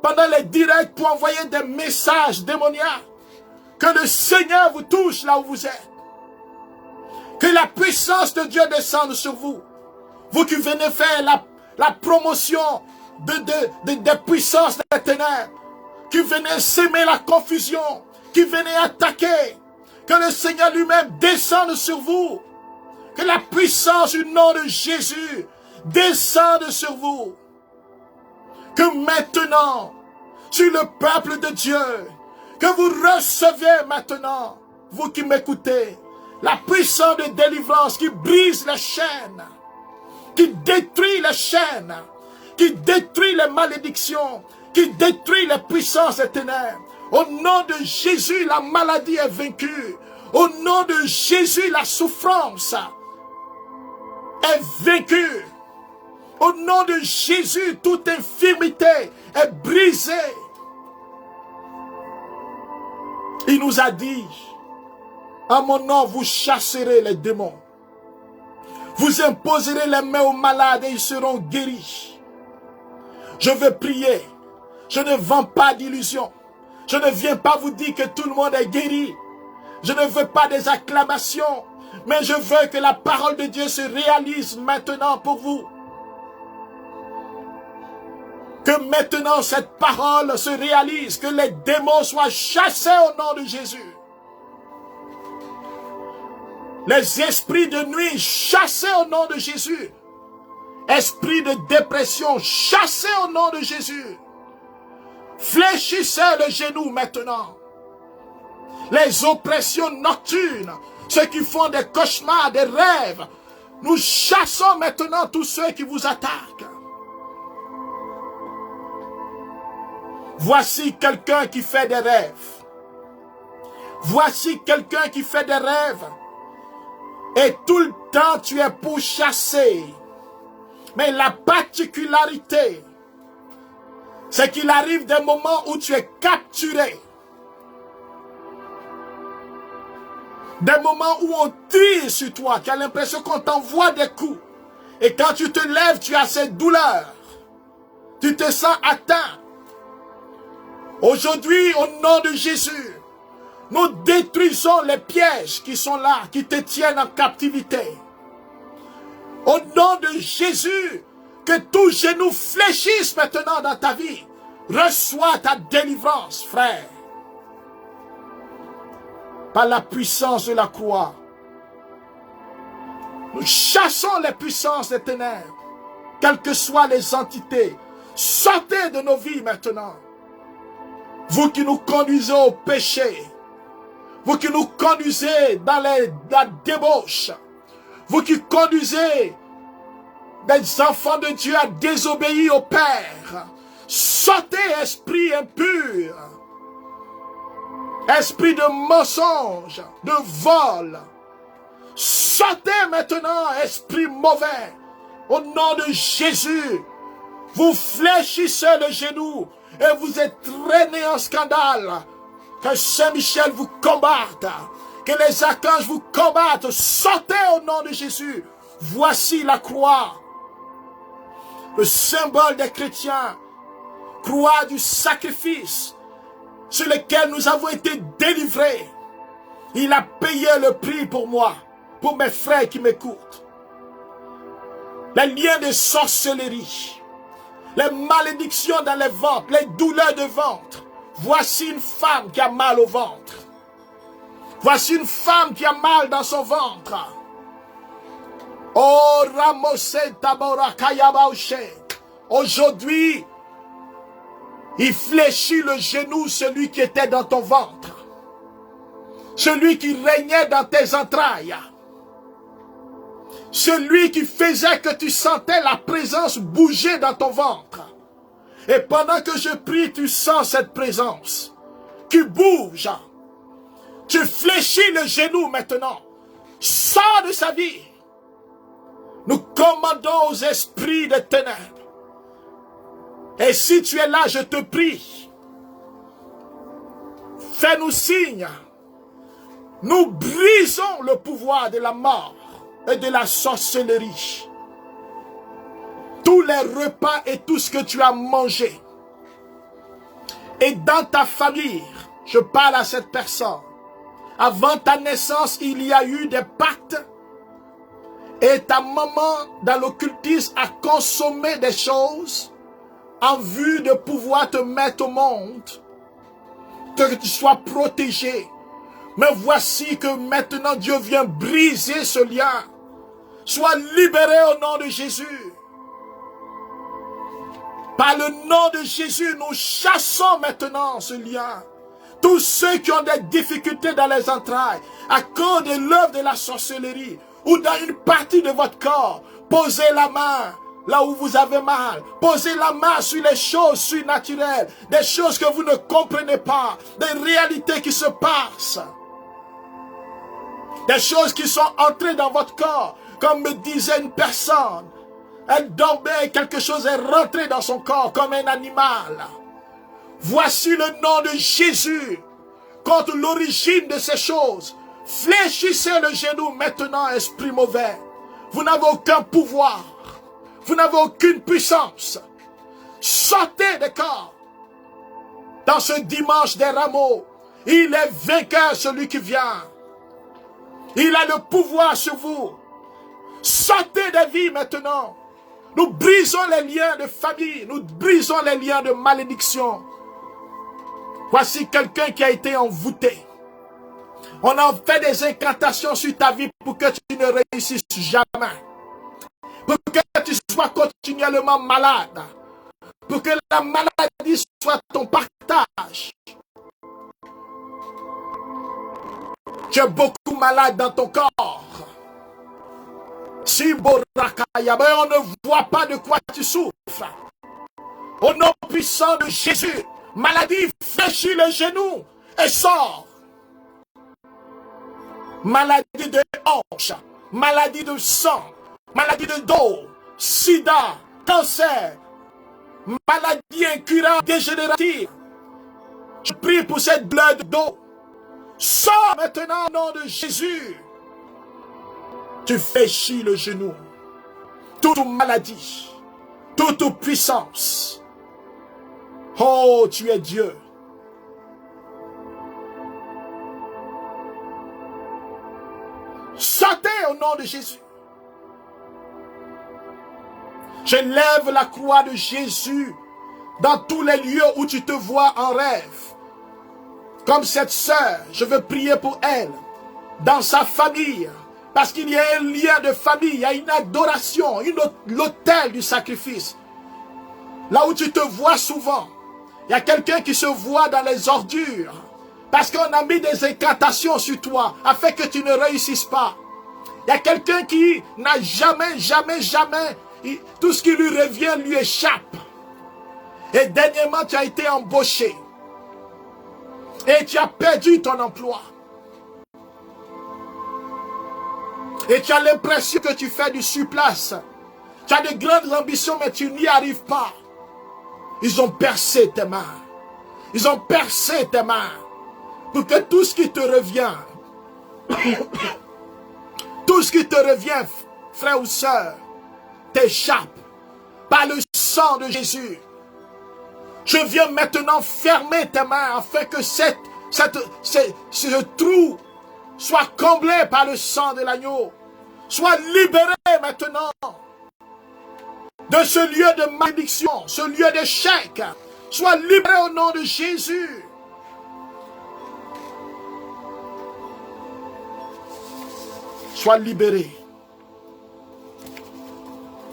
pendant les directs pour envoyer des messages démoniaques. Que le Seigneur vous touche là où vous êtes. Que la puissance de Dieu descende sur vous. Vous qui venez faire la promotion des puissances des ténèbres. Qui venez semer la confusion. Qui venez attaquer. Que le Seigneur lui-même descende sur vous. Que la puissance du nom de Jésus descende sur vous. Que maintenant, sur le peuple de Dieu, que vous recevez maintenant, vous qui m'écoutez, la puissance de délivrance qui brise les chaînes, qui détruit les chaînes, qui détruit les malédictions, qui détruit les puissances des ténèbres. Au nom de Jésus, la maladie est vaincue. Au nom de Jésus, la souffrance est vaincue. Au nom de Jésus, toute infirmité est brisée. Il nous a dit, En mon nom, vous chasserez les démons. Vous imposerez les mains aux malades et ils seront guéris. Je veux prier. Je ne vends pas d'illusions. Je ne viens pas vous dire que tout le monde est guéri. Je ne veux pas des acclamations. Mais je veux que la parole de Dieu se réalise maintenant pour vous. Que maintenant cette parole se réalise. Que les démons soient chassés au nom de Jésus. Les esprits de nuit chassés au nom de Jésus. Esprit de dépression chassés au nom de Jésus. Fléchissez le genou maintenant. Les oppressions nocturnes, ceux qui font des cauchemars, des rêves, nous chassons maintenant tous ceux qui vous attaquent. Voici quelqu'un qui fait des rêves. Voici quelqu'un qui fait des rêves. Et tout le temps tu es pourchassé. Mais la particularité, c'est qu'il arrive des moments où tu es capturé. Des moments où on tire sur toi, tu as l'impression qu'on t'envoie des coups. Et quand tu te lèves, tu as cette douleur. Tu te sens atteint. Aujourd'hui, au nom de Jésus, nous détruisons les pièges qui sont là, qui te tiennent en captivité. Au nom de Jésus, que tout genou fléchisse maintenant dans ta vie. Reçois ta délivrance, frère. Par la puissance de la croix. Nous chassons les puissances des ténèbres. Quelles que soient les entités. Sortez de nos vies maintenant. Vous qui nous conduisez au péché. Vous qui nous conduisez dans la débauche. Vous qui conduisez des enfants de Dieu à désobéir au Père. Sortez, esprit impur. Esprit de mensonge, de vol. Sortez maintenant, esprit mauvais. Au nom de Jésus, vous fléchissez le genou et vous êtes traînés en scandale. Que Saint-Michel vous combatte. Que les archanges vous combattent. Sortez au nom de Jésus. Voici la croix. Le symbole des chrétiens. Croix du sacrifice. Sur lequel nous avons été délivrés. Il a payé le prix pour moi. Pour mes frères qui m'écoutent. Les liens de sorcellerie. Les malédictions dans les ventres. Les douleurs de ventre. Voici une femme qui a mal au ventre. Voici une femme qui a mal dans son ventre. Oh, Ramose Tabora Kayabaouche. Aujourd'hui, il fléchit le genou, celui qui était dans ton ventre. Celui qui régnait dans tes entrailles. Celui qui faisait que tu sentais la présence bouger dans ton ventre. Et pendant que je prie, tu sens cette présence qui bouge. Tu fléchis le genou maintenant. Sors de sa vie. Nous commandons aux esprits des ténèbres. Et si tu es là, je te prie. Fais-nous signe. Nous brisons le pouvoir de la mort et de la sorcellerie. Tous les repas et tout ce que tu as mangé. Et dans ta famille, je parle à cette personne. Avant ta naissance, il y a eu des pactes. Et ta maman, dans l'occultisme, a consommé des choses en vue de pouvoir te mettre au monde. Que tu sois protégé. Mais voici que maintenant Dieu vient briser ce lien. Sois libéré au nom de Jésus. Par le nom de Jésus, nous chassons maintenant ce lien. Tous ceux qui ont des difficultés dans les entrailles, à cause de l'œuvre de la sorcellerie, ou dans une partie de votre corps, posez la main là où vous avez mal. Posez la main sur les choses surnaturelles, des choses que vous ne comprenez pas, des réalités qui se passent. Des choses qui sont entrées dans votre corps, comme me disait une personne. Elle dormait et quelque chose est rentré dans son corps comme un animal. Voici le nom de Jésus contre l'origine de ces choses. Fléchissez le genou maintenant, esprit mauvais. Vous n'avez aucun pouvoir. Vous n'avez aucune puissance. Sortez des corps. Dans ce dimanche des rameaux, il est vainqueur celui qui vient. Il a le pouvoir sur vous. Sortez des vies maintenant. Nous brisons les liens de famille. Nous brisons les liens de malédiction. Voici quelqu'un qui a été envoûté. On a fait des incantations sur ta vie pour que tu ne réussisses jamais. Pour que tu sois continuellement malade. Pour que la maladie soit ton partage. Tu es beaucoup malade dans ton corps. Si Borakaya, mais on ne voit pas de quoi tu souffres. Au nom puissant de Jésus, maladie, fléchis les genoux et sors. Maladie de hanche, maladie de sang, maladie de dos, sida, cancer, maladie incurable, dégénérative. Je prie pour cette douleur de dos. Sors maintenant au nom de Jésus. Tu fléchis le genou. Toute maladie, toute puissance. Oh, tu es Dieu. Sortez au nom de Jésus. Je lève la croix de Jésus dans tous les lieux où tu te vois en rêve. Comme cette sœur, je veux prier pour elle, dans sa famille, parce qu'il y a un lien de famille, il y a une adoration, l'autel du sacrifice. Là où tu te vois souvent, il y a quelqu'un qui se voit dans les ordures, parce qu'on a mis des incantations sur toi, afin que tu ne réussisses pas. Il y a quelqu'un qui n'a jamais, tout ce qui lui revient lui échappe. Et dernièrement, tu as été embauché. Et tu as perdu ton emploi. Et tu as l'impression que tu fais du surplace. Tu as de grandes ambitions, mais tu n'y arrives pas. Ils ont percé tes mains. Ils ont percé tes mains. Pour que tout ce qui te revient, tout ce qui te revient, frère ou sœur, t'échappe par le sang de Jésus. Je viens maintenant fermer tes mains afin que ce trou soit comblé par le sang de l'agneau. Sois libéré maintenant de ce lieu de malédiction, ce lieu d'échec. Sois libéré au nom de Jésus. Sois libéré.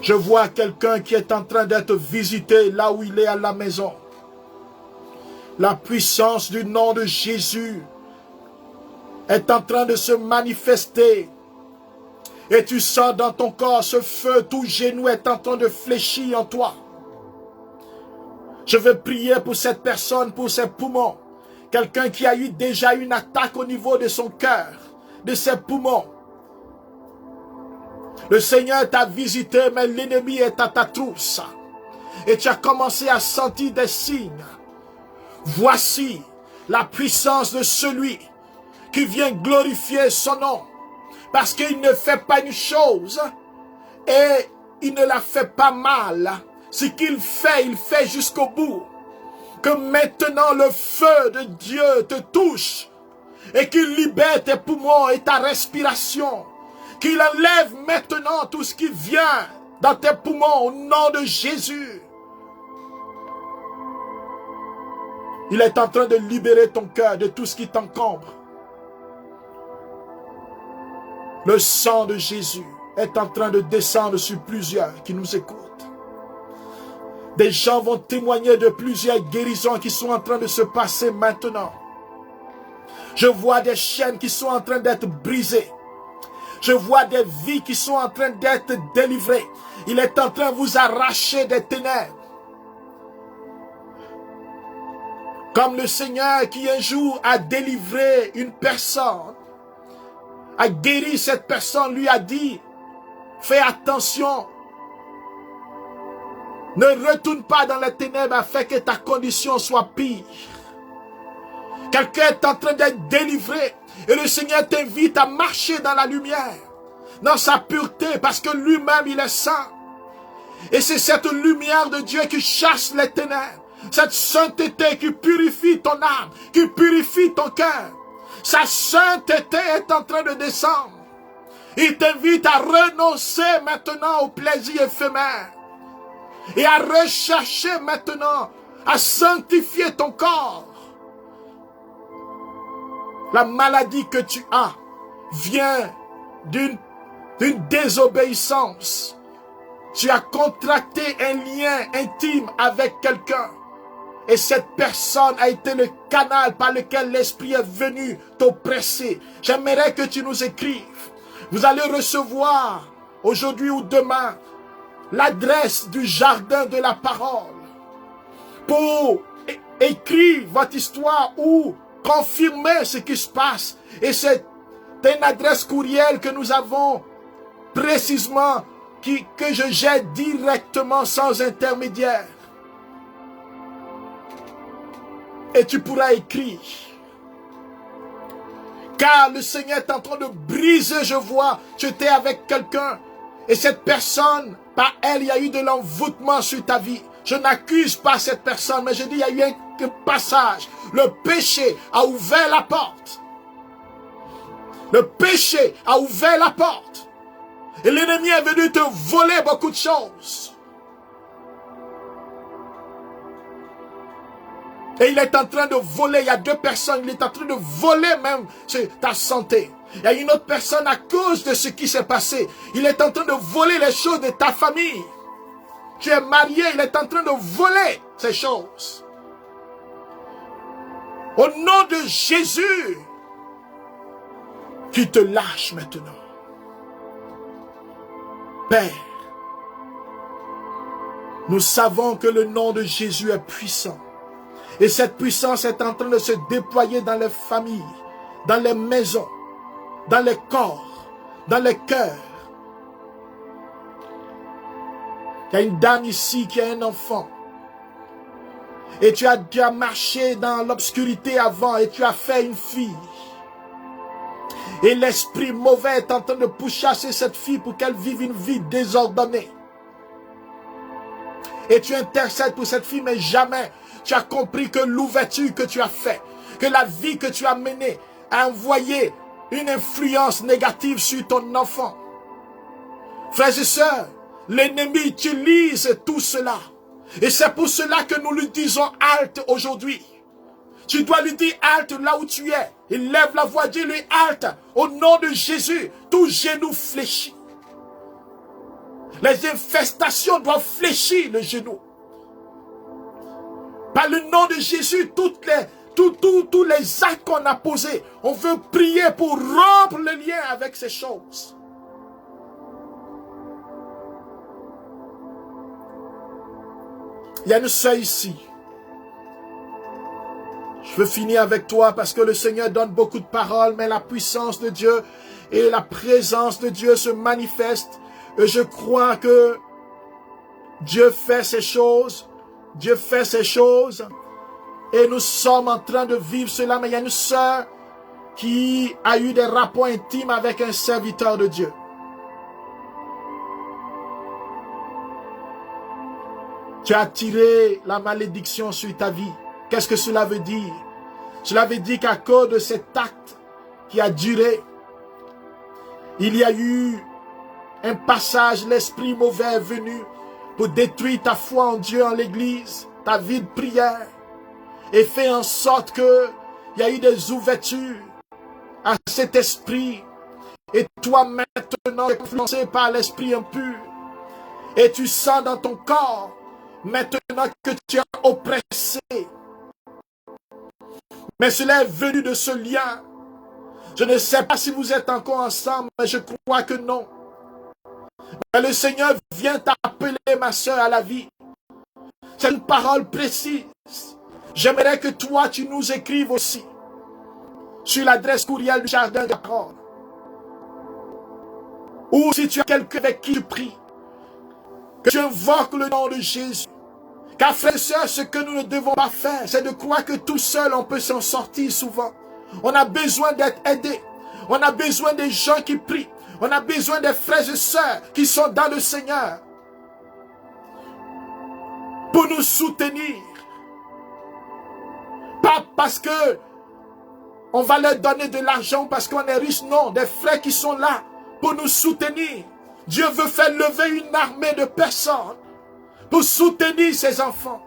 Je vois quelqu'un qui est en train d'être visité là où il est à la maison. La puissance du nom de Jésus est en train de se manifester. Et tu sens dans ton corps ce feu, tout genou est en train de fléchir en toi. Je veux prier pour cette personne, pour ses poumons. Quelqu'un qui a eu déjà une attaque au niveau de son cœur, de ses poumons. Le Seigneur t'a visité, mais l'ennemi est à ta trousse. Et tu as commencé à sentir des signes. Voici la puissance de celui qui vient glorifier son nom. Parce qu'il ne fait pas une chose et il ne la fait pas mal. Ce qu'il fait, il fait jusqu'au bout. Que maintenant le feu de Dieu te touche et qu'il libère tes poumons et ta respiration. Qu'il enlève maintenant tout ce qui vient dans tes poumons au nom de Jésus. Il est en train de libérer ton cœur de tout ce qui t'encombre. Le sang de Jésus est en train de descendre sur plusieurs qui nous écoutent. Des gens vont témoigner de plusieurs guérisons qui sont en train de se passer maintenant. Je vois des chaînes qui sont en train d'être brisées. Je vois des vies qui sont en train d'être délivrées. Il est en train de vous arracher des ténèbres. Comme le Seigneur qui un jour a délivré une personne, a guéri cette personne, lui a dit, fais attention. Ne retourne pas dans les ténèbres afin que ta condition soit pire. Quelqu'un est en train d'être délivré. Et le Seigneur t'invite à marcher dans la lumière, dans sa pureté, parce que lui-même, il est saint. Et c'est cette lumière de Dieu qui chasse les ténèbres. Cette sainteté qui purifie ton âme, qui purifie ton cœur. Sa sainteté est en train de descendre. Il t'invite à renoncer maintenant au plaisir éphémère et à rechercher maintenant, à sanctifier ton corps. La maladie que tu as vient d'une désobéissance. Tu as contracté un lien intime avec quelqu'un. Et cette personne a été le canal par lequel l'Esprit est venu t'oppresser. J'aimerais que tu nous écrives. Vous allez recevoir aujourd'hui ou demain l'adresse du jardin de la parole pour écrire votre histoire ou confirmer ce qui se passe. Et c'est une adresse courriel que nous avons précisément, que je jette directement sans intermédiaire. Et tu pourras écrire. Car le Seigneur est en train de briser, je vois, tu étais avec quelqu'un. Et cette personne, par elle, il y a eu de l'envoûtement sur ta vie. Je n'accuse pas cette personne, mais je dis, il y a eu un passage. Le péché a ouvert la porte. Le péché a ouvert la porte. Et l'ennemi est venu te voler beaucoup de choses. Et il est en train de voler, il y a deux personnes, il est en train de voler même ta santé. Il y a une autre personne à cause de ce qui s'est passé. Il est en train de voler les choses de ta famille. Tu es marié, il est en train de voler ces choses. Au nom de Jésus, qui te lâche maintenant. Père, nous savons que le nom de Jésus est puissant. Et cette puissance est en train de se déployer dans les familles, dans les maisons, dans les corps, dans les cœurs. Il y a une dame ici qui a un enfant. Et tu as marché dans l'obscurité avant et tu as fait une fille. Et l'esprit mauvais est en train de pourchasser cette fille pour qu'elle vive une vie désordonnée. Et tu intercèdes pour cette fille, mais jamais tu as compris que l'ouverture que tu as faite, que la vie que tu as menée a envoyé une influence négative sur ton enfant. Frères et sœurs, l'ennemi utilise tout cela. Et c'est pour cela que nous lui disons halte aujourd'hui. Tu dois lui dire halte là où tu es. Il lève la voix, dis-lui halte. Au nom de Jésus, tout genou fléchit. Les infestations doivent fléchir le genou. Par le nom de Jésus, tous les actes qu'on a posés, on veut prier pour rompre le lien avec ces choses. Il y a une sœur ici. Je veux finir avec toi parce que le Seigneur donne beaucoup de paroles, mais la puissance de Dieu et la présence de Dieu se manifestent. Et je crois que Dieu fait ces choses. Dieu fait ces choses. Et nous sommes en train de vivre cela. Mais il y a une sœur qui a eu des rapports intimes avec un serviteur de Dieu. Tu as tiré la malédiction sur ta vie. Qu'est-ce que cela veut dire? Cela veut dire qu'à cause de cet acte qui a duré, il y a eu un passage, l'esprit mauvais est venu pour détruire ta foi en Dieu, en l'église, ta vie de prière, et fait en sorte que il y a eu des ouvertures à cet esprit. Et toi maintenant, influencé par l'esprit impur, et tu sens dans ton corps maintenant que tu es oppressé. Mais cela est venu de ce lien. Je ne sais pas si vous êtes encore ensemble, mais je crois que non. Mais le Seigneur vient t'appeler, ma soeur, à la vie. C'est une parole précise. J'aimerais que toi, tu nous écrives aussi sur l'adresse courriel du jardin de la parole. Ou si tu as quelqu'un avec qui tu pries, que tu invoques le nom de Jésus. Car frères et sœurs, ce que nous ne devons pas faire, c'est de croire que tout seul on peut s'en sortir souvent. On a besoin d'être aidés. On a besoin des gens qui prient. On a besoin des frères et sœurs qui sont dans le Seigneur pour nous soutenir. Pas parce que on va leur donner de l'argent parce qu'on est riche, non. Des frères qui sont là pour nous soutenir. Dieu veut faire lever une armée de personnes pour soutenir ses enfants.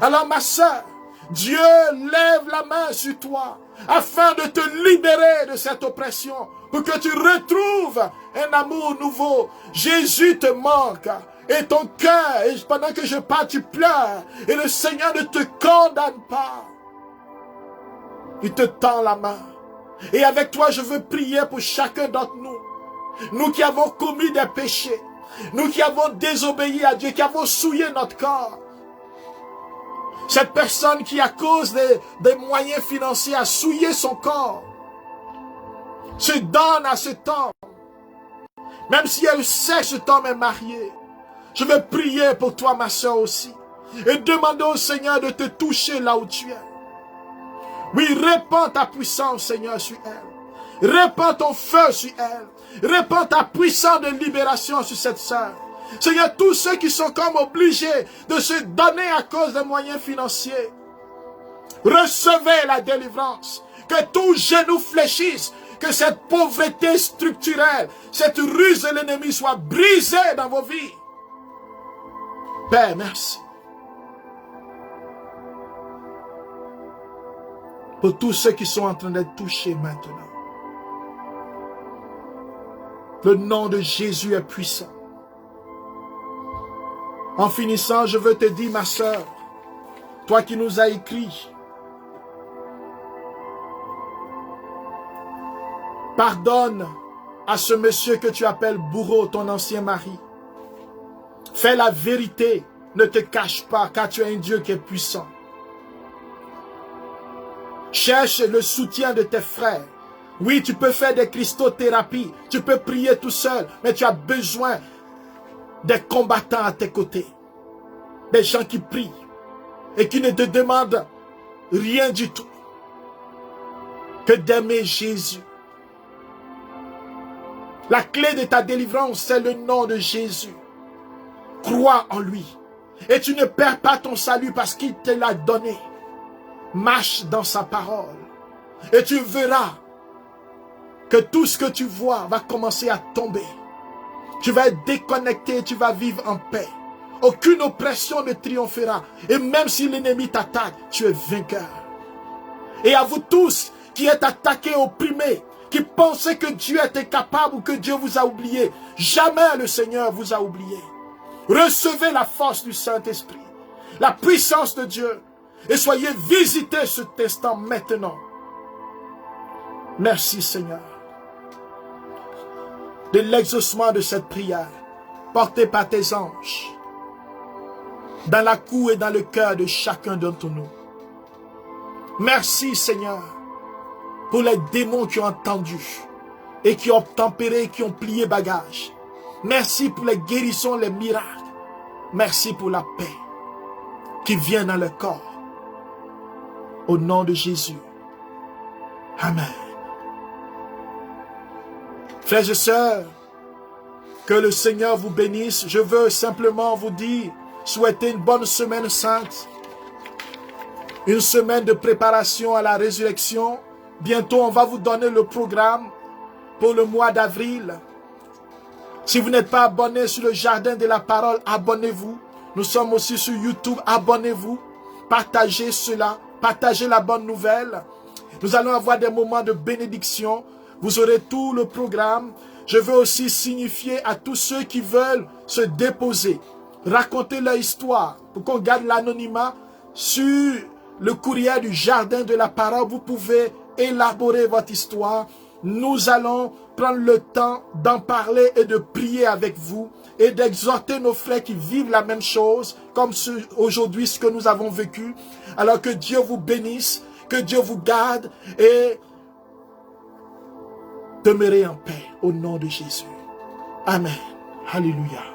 Alors ma sœur, Dieu lève la main sur toi afin de te libérer de cette oppression, pour que tu retrouves un amour nouveau. Jésus te manque et ton cœur, et pendant que je parle, tu pleures et le Seigneur ne te condamne pas. Il te tend la main. Et avec toi, je veux prier pour chacun d'entre nous. Nous qui avons commis des péchés, nous qui avons désobéi à Dieu, qui avons souillé notre corps. Cette personne qui, à cause des moyens financiers, a souillé son corps, se donne à cet homme. Même si elle sait que cet homme est marié. Je vais prier pour toi, ma soeur aussi. Et demander au Seigneur de te toucher là où tu es. Oui, répands ta puissance, Seigneur, sur elle. Répands ton feu sur elle. Répands ta puissance de libération sur cette sœur. Seigneur, tous ceux qui sont comme obligés de se donner à cause des moyens financiers, recevez la délivrance. Que tout genou fléchisse. Que cette pauvreté structurelle, cette ruse de l'ennemi soit brisée dans vos vies. Père, merci. Pour tous ceux qui sont en train d'être touchés maintenant. Le nom de Jésus est puissant. En finissant, je veux te dire, ma sœur, toi qui nous as écrit, pardonne à ce monsieur que tu appelles bourreau, ton ancien mari. Fais la vérité, ne te cache pas, car tu es un Dieu qui est puissant. Cherche le soutien de tes frères. Oui, tu peux faire des cristothérapies, tu peux prier tout seul, mais tu as besoin des combattants à tes côtés. Des gens qui prient et qui ne te demandent rien du tout que d'aimer Jésus. La clé de ta délivrance, c'est le nom de Jésus. Crois en lui. Et tu ne perds pas ton salut parce qu'il te l'a donné. Marche dans sa parole. Et tu verras que tout ce que tu vois va commencer à tomber. Tu vas être déconnecté, tu vas vivre en paix. Aucune oppression ne triomphera. Et même si l'ennemi t'attaque, tu es vainqueur. Et à vous tous qui êtes attaqués, opprimés, qui pensez que Dieu était capable ou que Dieu vous a oublié, jamais le Seigneur vous a oublié. Recevez la force du Saint-Esprit, la puissance de Dieu, et soyez visités cet instant maintenant. Merci Seigneur de l'exaucement de cette prière, portée par tes anges, dans la cour et dans le cœur de chacun d'entre nous. Merci Seigneur pour les démons qui ont entendu et qui ont tempéré, qui ont plié bagage. Merci pour les guérisons, les miracles. Merci pour la paix qui vient dans le corps. Au nom de Jésus. Amen. Frères et sœurs, que le Seigneur vous bénisse. Je veux simplement vous dire, souhaiter une bonne semaine sainte. Une semaine de préparation à la résurrection. Bientôt, on va vous donner le programme pour le mois d'avril. Si vous n'êtes pas abonné sur le Jardin de la Parole, abonnez-vous. Nous sommes aussi sur YouTube, abonnez-vous. Partagez cela, partagez la bonne nouvelle. Nous allons avoir des moments de bénédiction. Vous aurez tout le programme. Je veux aussi signifier à tous ceux qui veulent se déposer, raconter leur histoire, pour qu'on garde l'anonymat sur le courrier du Jardin de la Parole. Vous pouvez élaborer votre histoire. Nous allons prendre le temps d'en parler et de prier avec vous et d'exhorter nos frères qui vivent la même chose, comme aujourd'hui ce que nous avons vécu. Alors que Dieu vous bénisse, que Dieu vous garde et demeurez en paix au nom de Jésus. Amen. Alléluia.